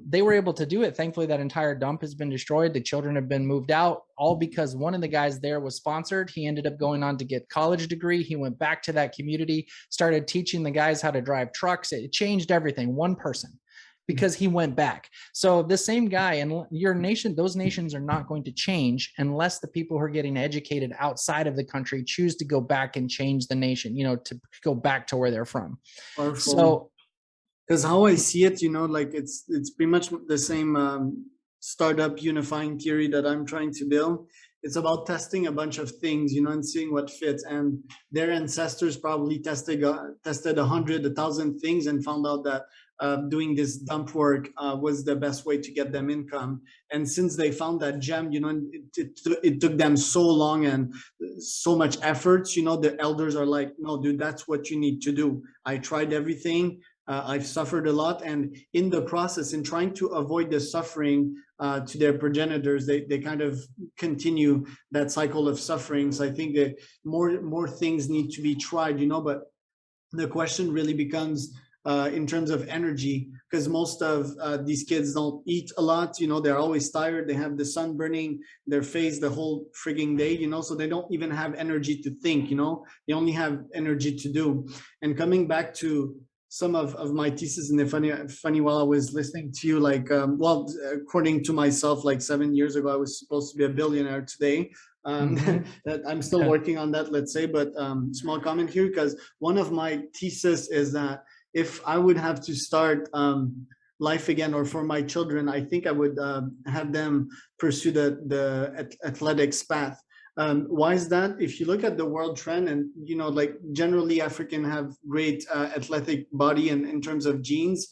they were able to do it. Thankfully, that entire dump has been destroyed. The children have been moved out, all because one of the guys there was sponsored. He ended up going on to get a college degree. He went back to that community, started teaching the guys how to drive trucks. It changed everything. One person, because he went back. So the same guy, and your nation, those nations are not going to change unless the people who are getting educated outside of the country choose to go back and change the nation, to go back to where they're from. Powerful. So, because how I see it, like it's pretty much the same startup unifying theory that I'm trying to build. It's about testing a bunch of things, and seeing what fits. And their ancestors probably tested 100, 1,000 things and found out that doing this dump work was the best way to get them income. And since they found that gem, it took them so long and so much effort. The elders are like, no, dude, that's what you need to do. I tried everything. I've suffered a lot, and in the process, in trying to avoid the suffering to their progenitors, they kind of continue that cycle of suffering. So I think that more things need to be tried, but the question really becomes in terms of energy, because most of these kids don't eat a lot. They're always tired. They have the sun burning their face the whole frigging day, so they don't even have energy to think. They only have energy to do. And coming back to some of my thesis, and funny while I was listening to you, like according to myself, like 7 years ago I was supposed to be a billionaire. Today that I'm still working on that, let's say. But small comment here, because one of my thesis is that if I would have to start life again, or for my children, I think I would have them pursue the athletics path. Why is that? If you look at the world trend, and like generally African have great athletic body, and in terms of genes,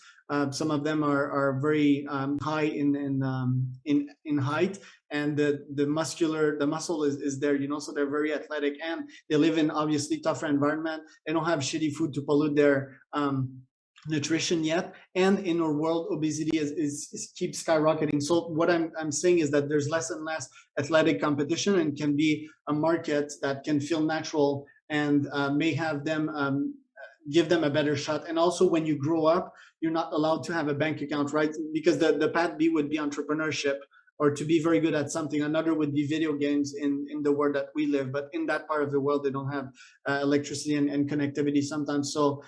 some of them are very high in height, and the muscle is there, so they're very athletic, and they live in obviously tougher environment. They don't have shitty food to pollute their nutrition yet, and in our world obesity is keeps skyrocketing. So what I'm saying is that there's less and less athletic competition, and can be a market that can feel natural, and may have them give them a better shot. And also, when you grow up, you're not allowed to have a bank account, right? Because the path B would be entrepreneurship, or to be very good at something. Another would be video games in the world that we live. But in that part of the world, they don't have electricity and connectivity sometimes. So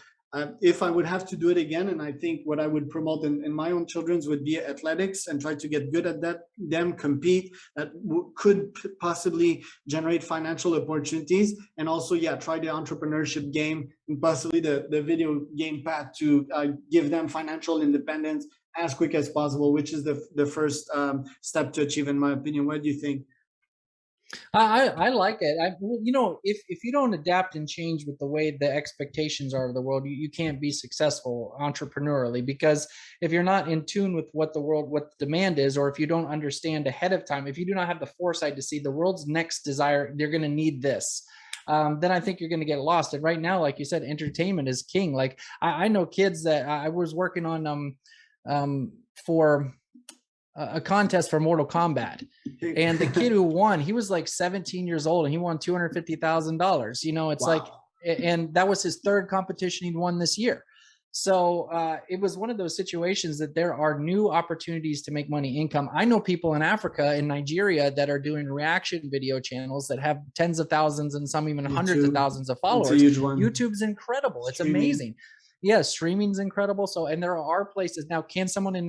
if I would have to do it again, and I think what I would promote in my own children's would be athletics, and try to get good at that, them compete, that could possibly generate financial opportunities. And also, try the entrepreneurship game, and possibly the video game path, to give them financial independence as quick as possible, which is the first step to achieve, in my opinion. What do you think? I like it. If you don't adapt and change with the way the expectations are of the world, you can't be successful entrepreneurially, because if you're not in tune with what the demand is, or if you don't understand ahead of time, if you do not have the foresight to see the world's next desire, they're going to need this. Then I think you're going to get lost. And right now, like you said, entertainment is king. Like I know kids that I was working on for a contest for Mortal Kombat, and the kid who won, he was like 17 years old, and he won $250,000. It's wow. Like, and that was his third competition he'd won this year. So it was one of those situations that there are new opportunities to make money, income. I know people in Africa, in Nigeria, that are doing reaction video channels that have tens of thousands and some even hundreds of thousands of followers. It's a huge one. YouTube's incredible. It's amazing. Yeah, streaming's incredible. So, and there are places now. Can someone in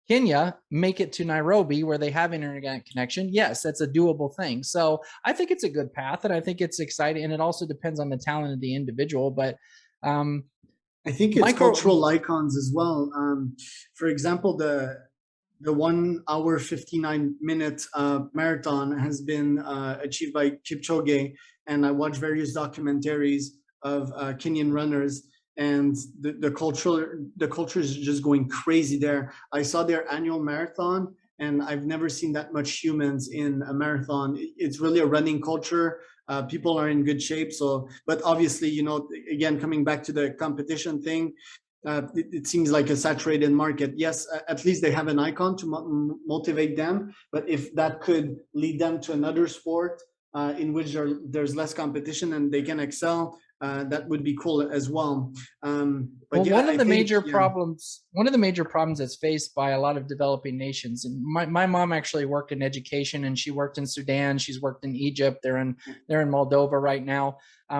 Kenya make it to Nairobi where they have internet connection? Yes, that's a doable thing. So I think it's a good path, and I think it's exciting, and it also depends on the talent of the individual. But I think it's cultural icons as well. For example, the 1 hour 59 minute marathon has been achieved by Kipchoge, and I watched various documentaries of Kenyan runners, and the culture is just going crazy there. I saw their annual marathon, and I've never seen that much humans in a marathon. It's really a running culture. People are in good shape. So, but obviously, again, coming back to the competition thing, it seems like a saturated market. Yes, at least they have an icon to motivate them. But if that could lead them to another sport in which there's less competition and they can excel, that would be cool as well. But Well, yeah, I think, yeah. one of the major problems that's faced by a lot of developing nations, and my mom actually worked in education, and she worked in Sudan, she's worked in Egypt, they're in Moldova right now.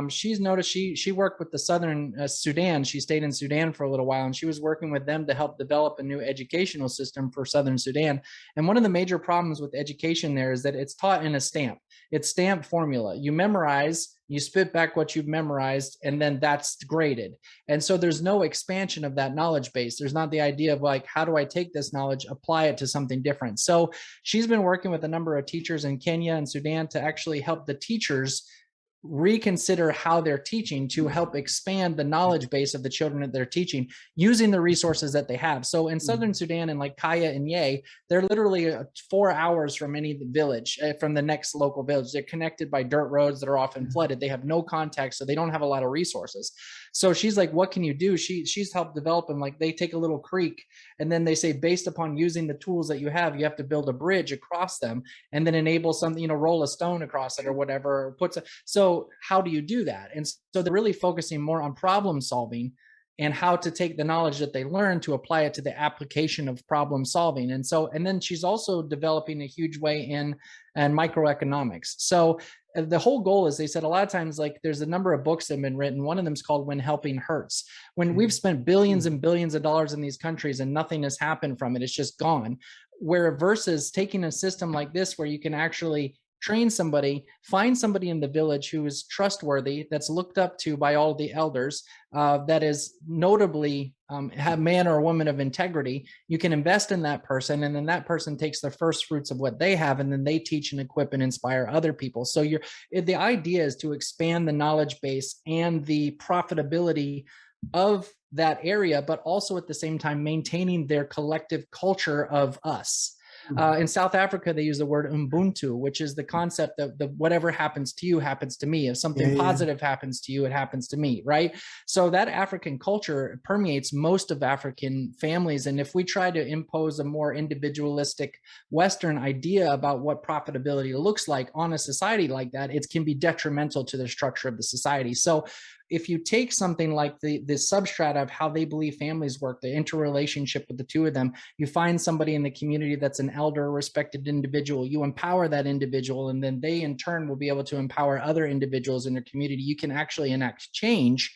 She's noticed she worked with the southern Sudan. She stayed in Sudan for a little while, and she was working with them to help develop a new educational system for southern Sudan. And one of the major problems with education there is that it's taught in a stamp. It's stamp formula. You memorize, you spit back what you've memorized, and then that's graded. And so there's no expansion of that knowledge base. There's not the idea of like, how do I take this knowledge, apply it to something different? So she's been working with a number of teachers in Kenya and Sudan to actually help the teachers reconsider how they're teaching to help expand the knowledge base of the children that they're teaching using the resources that they have. So in southern Sudan, and like Kaya and Ye, they're literally 4 hours from any village, from the next local village. They're connected by dirt roads that are often flooded. They have no contact, so they don't have a lot of resources. So she's like, what can you do? She's helped develop them. Like, they take a little creek, and then they say, based upon using the tools that you have to build a bridge across them, and then enable something, roll a stone across it or whatever, so how do you do that? And so they're really focusing more on problem solving and how to take the knowledge that they learn to apply it to the application of problem solving. And then she's also developing a huge way in microeconomics. So the whole goal is, they said a lot of times, like, there's a number of books that have been written. One of them is called When Helping Hurts. When we've spent billions and billions of dollars in these countries and nothing has happened from it, it's just gone. Where versus taking a system like this, where you can actually train somebody, find somebody in the village who is trustworthy, that's looked up to by all the elders, that is notably have man or woman of integrity. You can invest in that person, and then that person takes the first fruits of what they have, and then they teach and equip and inspire other people. So the idea is to expand the knowledge base and the profitability of that area, but also at the same time maintaining their collective culture of us. In South Africa, they use the word Ubuntu, which is the concept that whatever happens to you happens to me. If something positive happens to you, it happens to me, right? So that African culture permeates most of African families. And if we try to impose a more individualistic Western idea about what profitability looks like on a society like that, it can be detrimental to the structure of the society. So if you take something like the substrata of how they believe families work, the interrelationship with the two of them, you find somebody in the community that's an elder, respected individual, you empower that individual, and then they in turn will be able to empower other individuals in their community. You can actually enact change,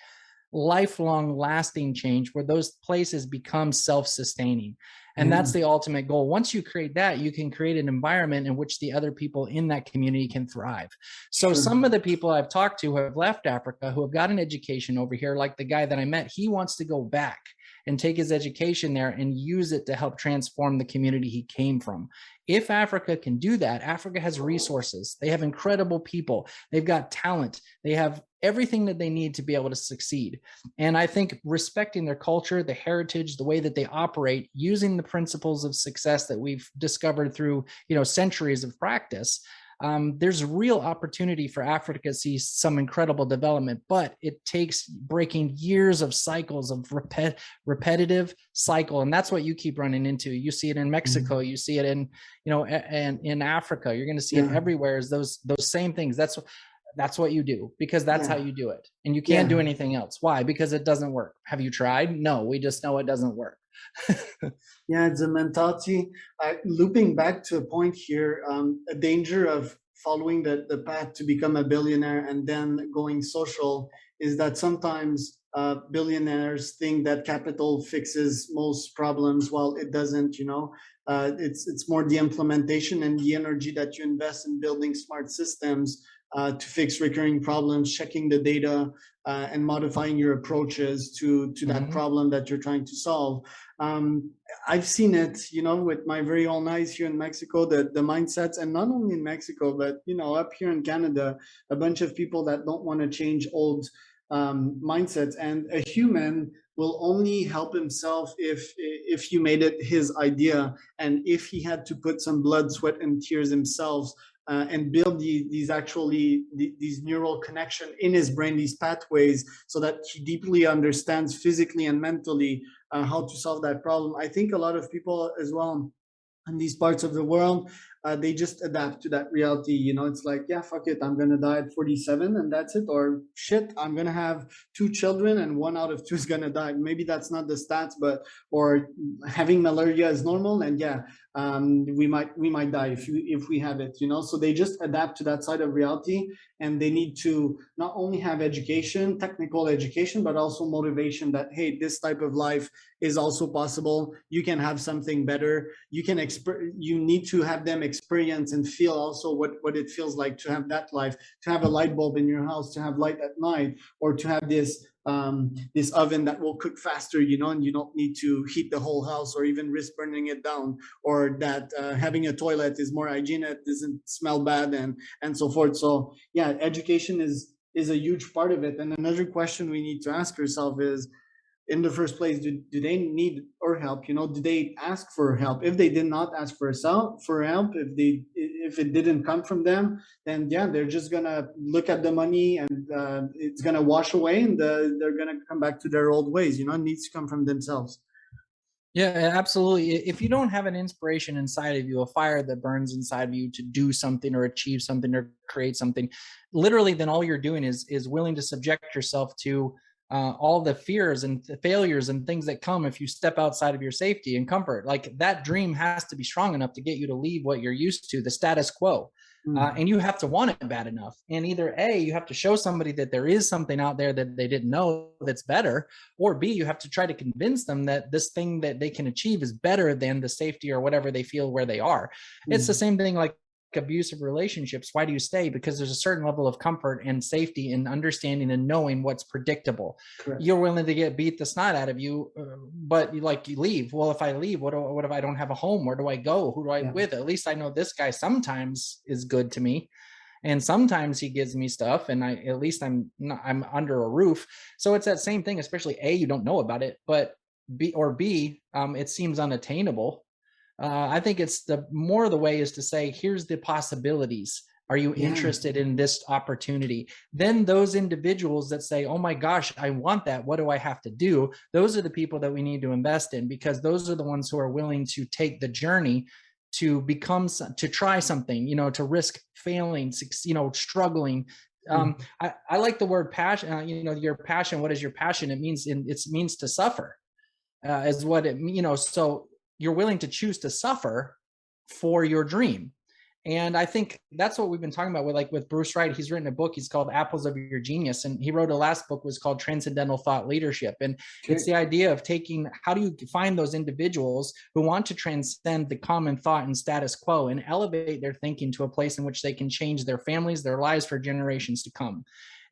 lifelong lasting change, where those places become self-sustaining. And that's the ultimate goal. Once you create that, you can create an environment in which the other people in that community can thrive. So some of the people I've talked to who have left Africa, who have got an education over here, like the guy that I met, he wants to go back and take his education there and use it to help transform the community he came from. If Africa can do that, Africa has resources. They have incredible people. They've got talent. They have everything that they need to be able to succeed. And I think respecting their culture, the heritage, the way that they operate, using the principles of success that we've discovered through, centuries of practice, there's real opportunity for Africa to see some incredible development, but it takes breaking years of cycles of repetitive cycle. And that's what you keep running into. You see it in Mexico, you see it in, and in Africa, you're going to see it everywhere, is those same things. That's what you do, because that's how you do it. And you can't do anything else. Why? Because it doesn't work. Have you tried? No, we just know it doesn't work. Yeah, it's a mentality. Looping back to a point here, a danger of following the path to become a billionaire and then going social is that sometimes billionaires think that capital fixes most problems. While it doesn't. It's more the implementation and the energy that you invest in building smart systems to fix recurring problems, checking the data, and modifying your approaches to that problem that you're trying to solve. I've seen it, with my very own eyes here in Mexico, the mindsets, and not only in Mexico, but up here in Canada, a bunch of people that don't want to change old mindsets. And a human will only help himself if you made it his idea, and if he had to put some blood, sweat, and tears himself. And build these neural connection in his brain, these pathways, so that he deeply understands physically and mentally how to solve that problem. I think a lot of people as well in these parts of the world, they just adapt to that reality. It's like, yeah, fuck it, I'm gonna die at 47 and that's it. Or shit, I'm gonna have two children and one out of two is gonna die. Maybe that's not the stats, but or having malaria is normal, and yeah, we might die if we have it. So they just adapt to that side of reality, and they need to not only have education, technical education, but also motivation that, hey, this type of life is also possible. You can have something better. You need to have them experience and feel also what it feels like to have that life, to have a light bulb in your house, to have light at night, or to have this oven that will cook faster, and you don't need to heat the whole house or even risk burning it down, or that having a toilet is more hygienic, it doesn't smell bad, and so forth. So yeah, education is a huge part of it. And another question we need to ask ourselves is, in the first place, do they need our help? Do they ask for help? If they did not ask for help, if it didn't come from them, then yeah, they're just gonna look at the money, and it's gonna wash away, and they're gonna come back to their old ways. It needs to come from themselves. Yeah, absolutely. If you don't have an inspiration inside of you, a fire that burns inside of you to do something or achieve something or create something, literally, then all you're doing is willing to subject yourself to all the fears and failures and things that come if you step outside of your safety and comfort. Like, that dream has to be strong enough to get you to leave what you're used to, the status quo. And you have to want it bad enough. And either A, you have to show somebody that there is something out there that they didn't know that's better, or B, you have to try to convince them that this thing that they can achieve is better than the safety or whatever they feel where they are. It's the same thing like abusive relationships. Why do you stay? Because there's a certain level of comfort and safety and understanding and knowing what's predictable. Correct. You're willing to get beat the snot out of you, but you leave. Well, if I leave, what if I don't have a home? Where do I go? Who do I with? At least I know this guy sometimes is good to me, and sometimes he gives me stuff, and at least I'm under a roof. So it's that same thing. Especially A, you don't know about it, but B, it seems unattainable. I think it's the way is to say, here's the possibilities. Are you interested in this opportunity? Then those individuals that say, oh my gosh, I want that, what do I have to do? Those are the people that we need to invest in, because those are the ones who are willing to take the journey to try something, to risk failing, struggling. I like the word passion. Your passion. What is your passion? It means to suffer, is what it, so you're willing to choose to suffer for your dream. And I think that's what we've been talking about with Bruce Wright. He's written a book, he's called Apples of Your Genius. And he wrote a last book was called Transcendental Thought Leadership. And it's the idea of how do you find those individuals who want to transcend the common thought and status quo and elevate their thinking to a place in which they can change their families, their lives for generations to come.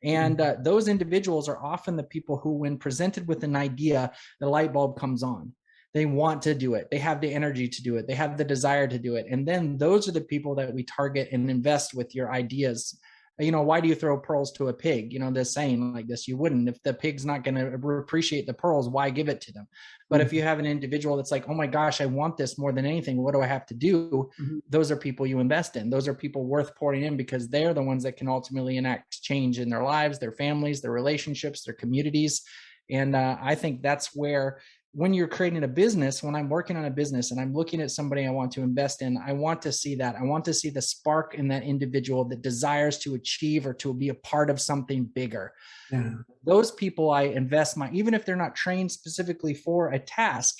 And those individuals are often the people who, when presented with an idea, the light bulb comes on. They want to do it. They have the energy to do it. They have the desire to do it. And then those are the people that we target and invest with your ideas. Why do you throw pearls to a pig? The saying like this, you wouldn't. If the pig's not going to appreciate the pearls, why give it to them? But if you have an individual that's like, oh my gosh, I want this more than anything, what do I have to do? Those are people you invest in. Those are people worth pouring in, because they're the ones that can ultimately enact change in their lives, their families, their relationships, their communities. And I think that's where, when you're creating a business, when I'm working on a business and I'm looking at somebody I want to invest in, I want to see that. I want to see the spark in that individual that desires to achieve or to be a part of something bigger. Yeah. Those people I invest even if they're not trained specifically for a task,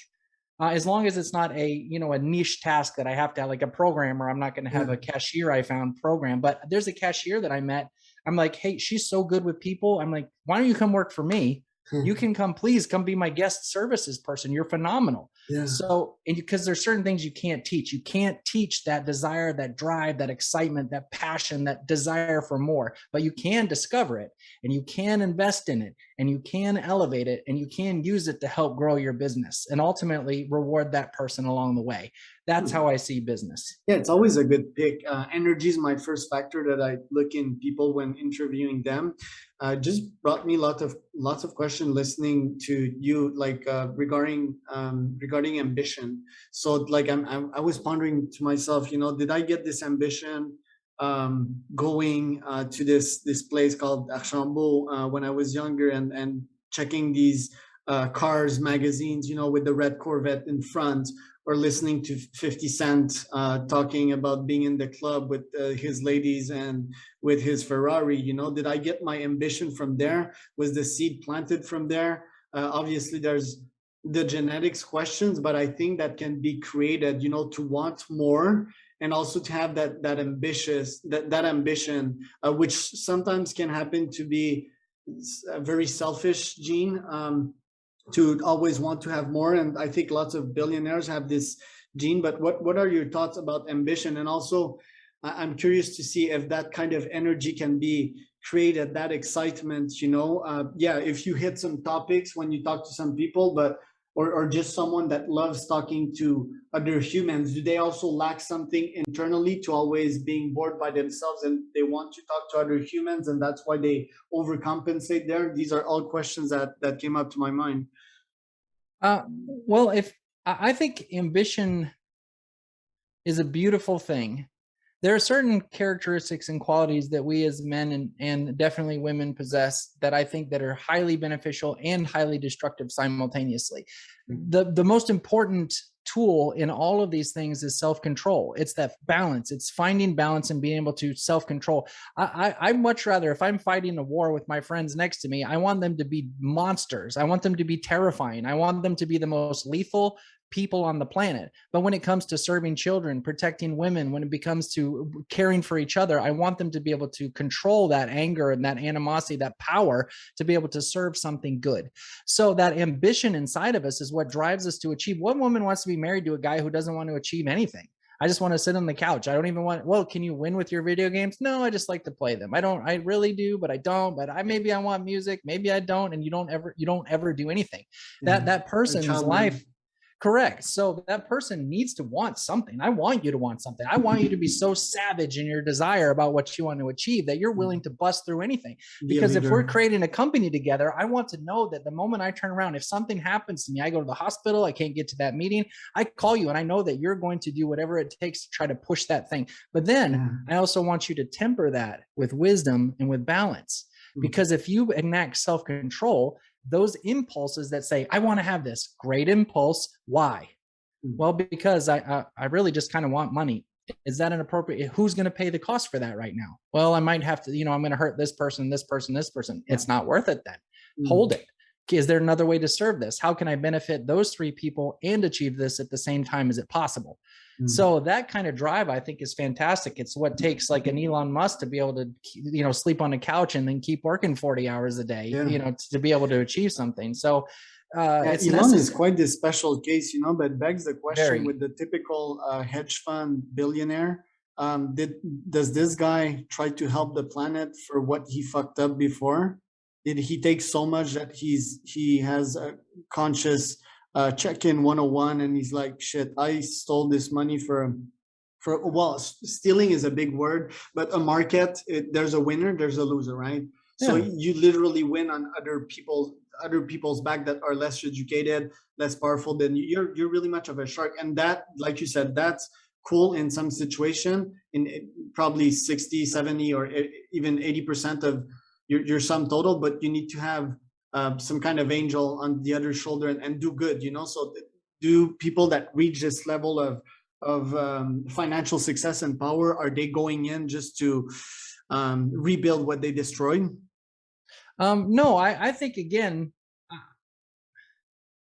as long as it's not a niche task that I have to have, like a programmer. I'm not going to have a cashier I found program, but there's a cashier that I met. I'm like, hey, she's so good with people. I'm like, why don't you come work for me? You can please come be my guest services person. You're phenomenal. Yeah. So, and because there's certain things you can't teach. You can't teach that desire, that drive, that excitement, that passion, that desire for more, but you can discover it and you can invest in it and you can elevate it and you can use it to help grow your business and ultimately reward that person along the way. That's how I see business. Yeah, it's always a good pick. Energy is my first factor that I look in people when interviewing them. Just brought me lots of questions listening to you, like regarding ambition. So like I was pondering to myself, did I get this ambition going to this place called Archambault when I was younger, and checking these cars magazines, with the red Corvette in front, or listening to 50 Cent talking about being in the club with his ladies and with his Ferrari. Did I get my ambition from there? Was the seed planted from there? Obviously, there's the genetics questions, but I think that can be created, to want more, and also to have that ambition, which sometimes can happen to be a very selfish gene. To always want to have more, and I think lots of billionaires have this gene. But what are your thoughts about ambition? And also, I'm curious to see if that kind of energy can be created, that excitement, yeah, if you hit some topics when you talk to some people, but or just someone that loves talking to other humans, do they also lack something internally to always being bored by themselves, and they want to talk to other humans, and that's why they overcompensate there? These are all questions that came up to my mind. Well, if I think ambition is a beautiful thing. There are certain characteristics and qualities that we as men and definitely women possess that I think that are highly beneficial and highly destructive simultaneously. The most important tool in all of these things is self-control. It's that balance. It's finding balance and being able to self-control. I much rather, if I'm fighting a war with my friends next to me, I want them to be monsters. I want them to be terrifying. I want them to be the most lethal people on the planet. But when it comes to serving children, protecting women, when it comes to caring for each other, I want them to be able to control that anger and that animosity, that power, to be able to serve something good. So that ambition inside of us is what drives us to achieve. What woman wants to be married to a guy who doesn't want to achieve anything? I just want to sit on the couch. I don't even want, well, can you win with your video games? No, I just like to play them. I really do, but I don't. But maybe I want music, maybe I don't. And you don't ever do anything. That person's life. Correct. So that person needs to want something. I want you to want something. I want you to be so savage in your desire about what you want to achieve that you're willing to bust through anything. Because if we're creating a company together, I want to know that the moment I turn around, if something happens to me, I go to the hospital, I can't get to that meeting, I call you and I know that you're going to do whatever it takes to try to push that thing. But then I also want you to temper that with wisdom and with balance. Because if you enact self-control, those impulses that say, I want to have this great impulse. Why? Well, because I really just kind of want money. Is that an appropriate? Who's going to pay the cost for that right now? Well, I might have to, I'm going to hurt this person, this person, this person. It's not worth it then. Hold it. Is there another way to serve this? How can I benefit those three people and achieve this at the same time? Is it possible? So that kind of drive, I think, is fantastic. It's what takes like an Elon Musk to be able to, sleep on a couch and then keep working 40 hours a day, to be able to achieve something. So Elon is quite this special case, but begs the question with the typical hedge fund billionaire. Does this guy try to help the planet for what he fucked up before? Did he take so much that he has a conscious check-in 101, and he's like, shit, I stole this money for well, stealing is a big word, but a market, there's a winner, there's a loser, right? So you literally win on other people's back that are less educated, less powerful than you. You're really much of a shark. And that, like you said, that's cool in some situation, in probably 60, 70, or even 80% of your sum total, but you need to have some kind of angel on the other shoulder and do good, So do people that reach this level of financial success and power, are they going in just to rebuild what they destroyed? No, I think, again,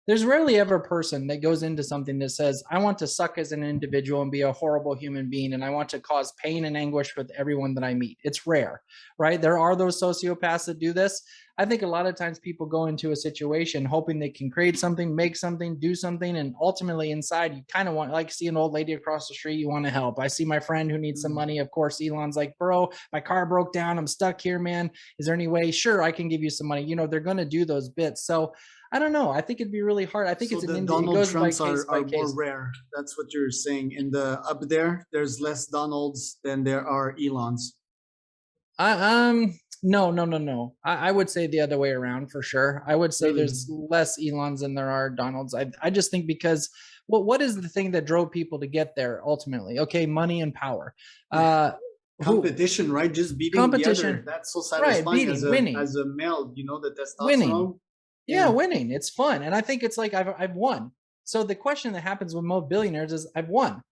there's rarely ever a person that goes into something that says, I want to suck as an individual and be a horrible human being, and I want to cause pain and anguish with everyone that I meet. It's rare, right? There are those sociopaths that do this. I think a lot of times people go into a situation hoping they can create something, make something, do something, and ultimately inside you kind of want, like, see an old lady across the street, you want to help. I see my friend who needs some Mm. money. Of course, Elon's like, bro, my car broke down. I'm stuck here, man. Is there any way? Sure, I can give you some money. They're going to do those bits. So I don't know. I think it'd be really hard. I think So it's the it Donald goes by Trumps case by are more case. rare. That's what you're saying. In the up there, there's less Donalds than there are Elons. No, no, no, no. I would say the other way around for sure. I would say Really? there's less Elons than there are Donalds. I just think because what is the thing that drove people to get there ultimately? Okay, money and power. Yeah. Uh, who Competition, right? Just beating the other. competition? That's so Right, satisfying beating, winning, as a male, the winning. testosterone. Yeah, Yeah. winning. It's fun, and I think it's like I've won. So the question that happens with most billionaires is I've won.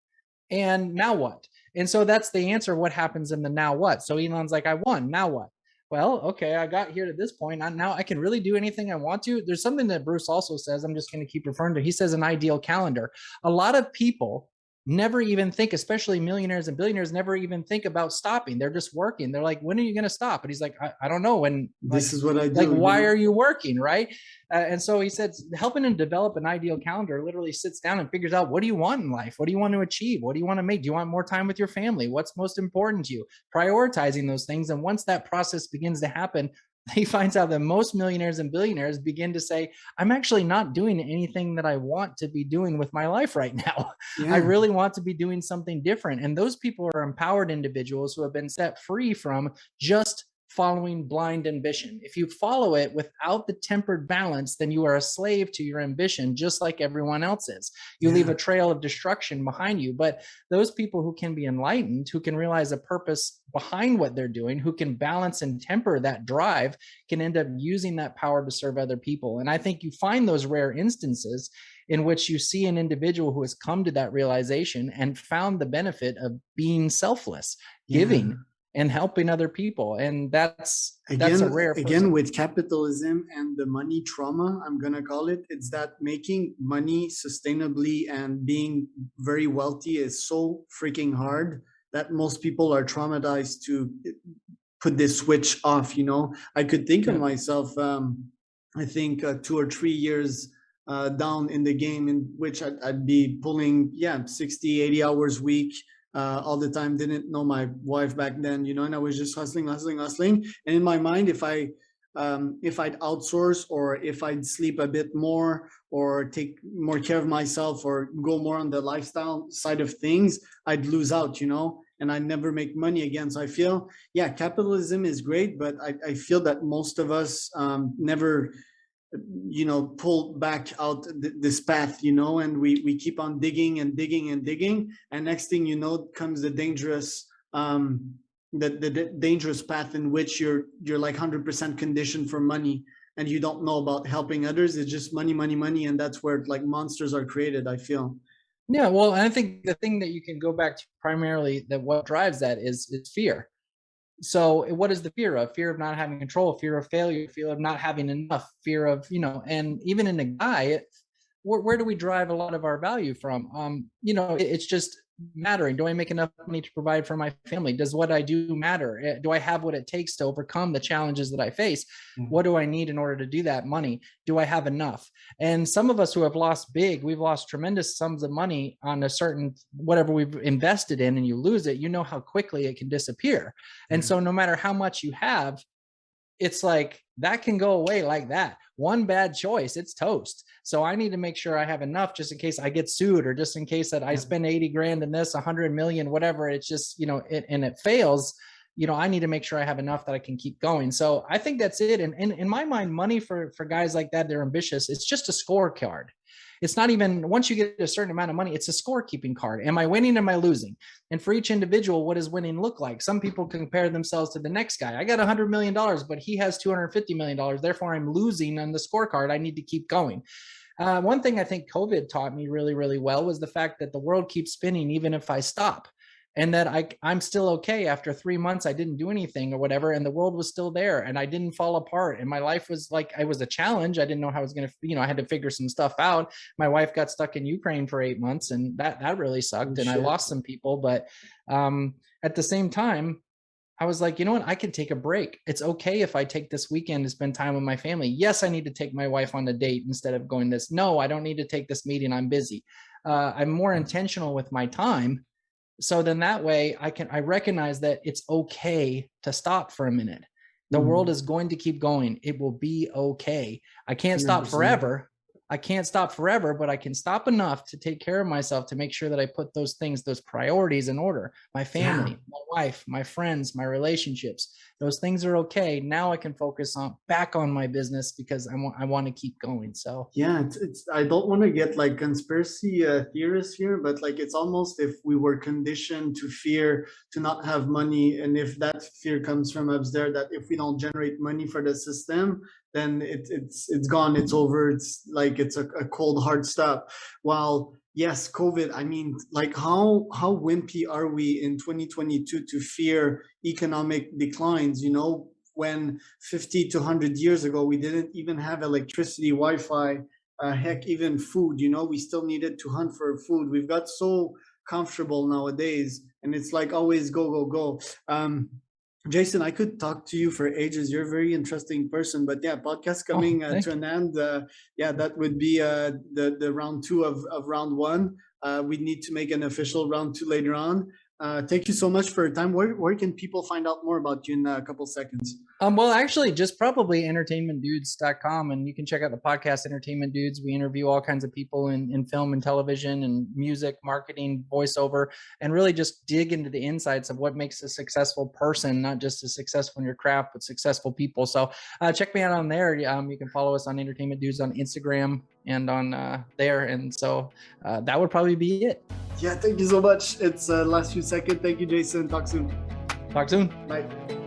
And now what? And so that's the answer. What happens in the now what? So Elon's like, I won. Now what? Well, okay, I got here to this point. Now I can really do anything I want to. There's something that Bruce also says. I'm just going to keep referring to. He says an ideal calendar. A lot of people never even think, especially millionaires and billionaires, never even think about stopping. They're just working. They're like, when are you going to stop? And he's like, I don't know. And This is what I like, do, why are you working? Right. And so he said, helping him develop an ideal calendar literally sits down and figures out, what do you want in life? What do you want to achieve? What do you want to make? Do you want more time with your family? What's most important to you? Prioritizing those things. And once that process begins to happen, he finds out that most millionaires and billionaires begin to say, I'm actually not doing anything that I want to be doing with my life right now. I Yeah. really want to be doing something different. And those people are empowered individuals who have been set free from just following blind ambition. If you follow it without the tempered balance, then you are a slave to your ambition, just like everyone else is. You leave Yeah. a trail of destruction behind you. But those people who can be enlightened, who can realize a purpose behind what they're doing, who can balance and temper that drive, can end up using that power to serve other people. And I think you find those rare instances in which you see an individual who has come to that realization and found the benefit of being selfless, Yeah. giving, and helping other people. And that's a Again, rare again, person. with capitalism and the money trauma, I'm gonna call it, it's that making money sustainably and being very wealthy is so freaking hard that most people are traumatized to put this switch off. I could think of Yeah. myself, I think 2 or 3 years down in the game, in which I'd be pulling 60, 80 hours a week all the time. Didn't know my wife back then, and I was just hustling, hustling, hustling. And in my mind, if I'd outsource, or if I'd sleep a bit more, or take more care of myself, or go more on the lifestyle side of things, I'd lose out, and I never make money again. So I feel, capitalism is great, but I feel that most of us never, pull back out this path, and we keep on digging and digging and digging, and next thing you know comes the dangerous, the dangerous path in which you're like 100% conditioned for money, and you don't know about helping others. It's just money, money, money, and that's where like monsters are created, I feel. Yeah. Well, I think the thing that you can go back to primarily, that what drives that is fear. So what is the fear of? Fear of not having control, fear of failure, fear of not having enough, fear of, and even in a guy, where do we drive a lot of our value from? It's just mattering. Do I make enough money to provide for my family? Does what I do matter? Do I have what it takes to overcome the challenges that I face? What do I need in order to do that? Money. Do I have enough? And some of us who have lost we've lost tremendous sums of money on a certain whatever we've invested in, and you lose it, how quickly it can disappear. And so no matter how much you have, it's like that can go away like that. One bad choice, it's toast. So I need to make sure I have enough just in case I get sued, or just in case that I spend 80 grand in this, 100 million, whatever. It's just, and it fails. I need to make sure I have enough that I can keep going. So I think that's it. And in my mind, money for guys like that, they're ambitious. It's just a scorecard. It's not even, once you get a certain amount of money, it's a scorekeeping card. Am I winning? Am I losing? And for each individual, what does winning look like? Some people compare themselves to the next guy. I got $100 million, but he has $250 million. Therefore, I'm losing on the scorecard. I need to keep going. One thing I think COVID taught me really, really well was the fact that the world keeps spinning even if I stop. And that I'm still okay. After 3 months, I didn't do anything or whatever, and the world was still there, and I didn't fall apart. And my life was like, I was a challenge. I didn't know how I was going to, I had to figure some stuff out. My wife got stuck in Ukraine for 8 months, and that really sucked. And I lost some people, but at the same time, I was like, you know what? I can take a break. It's okay if I take this weekend to spend time with my family. Yes, I need to take my wife on a date instead of going this. No, I don't need to take this meeting. I'm busy. I'm more intentional with my time. So then that way I recognize that it's okay to stop for a minute. The world is going to keep going. It will be okay. I can't stop 100%. forever. I can't stop forever, but I can stop enough to take care of myself, to make sure that I put those things, those priorities in order. My family, my wife, my friends, my relationships, those things are okay. Now I can focus on back on my business because I want to keep going. So Yeah, it's I don't want to get like conspiracy theorists here, but like it's almost if we were conditioned to fear to not have money, and if that fear comes from up there, that if we don't generate money for the system, then it's gone, it's over, it's like it's a cold hard stop. While yes, COVID, I mean, like how wimpy are we in 2022 to fear economic declines, you know, when 50 to 100 years ago we didn't even have electricity, Wi-Fi, heck, even food, you know, we still needed to hunt for food. We've got so comfortable nowadays, and it's like always go go go. Jason, I could talk to you for ages. You're a very interesting person, but yeah, podcast coming to an end. Yeah, that would be the round two of round one. We need to make an official round two later on. Thank you so much for your time. Where can people find out more about you in a couple seconds? Well, actually, just probably entertainmentdudes.com, and you can check out the podcast Entertainment Dudes. We interview all kinds of people in film and television and music, marketing, voiceover, and really just dig into the insights of what makes a successful person, not just a successful in your craft, but successful people. So check me out on there. You can follow us on Entertainment Dudes on Instagram and on there. And so that would probably be it. Yeah, thank you so much. It's last few seconds. Thank you, Jason. Talk soon. Talk soon. Bye.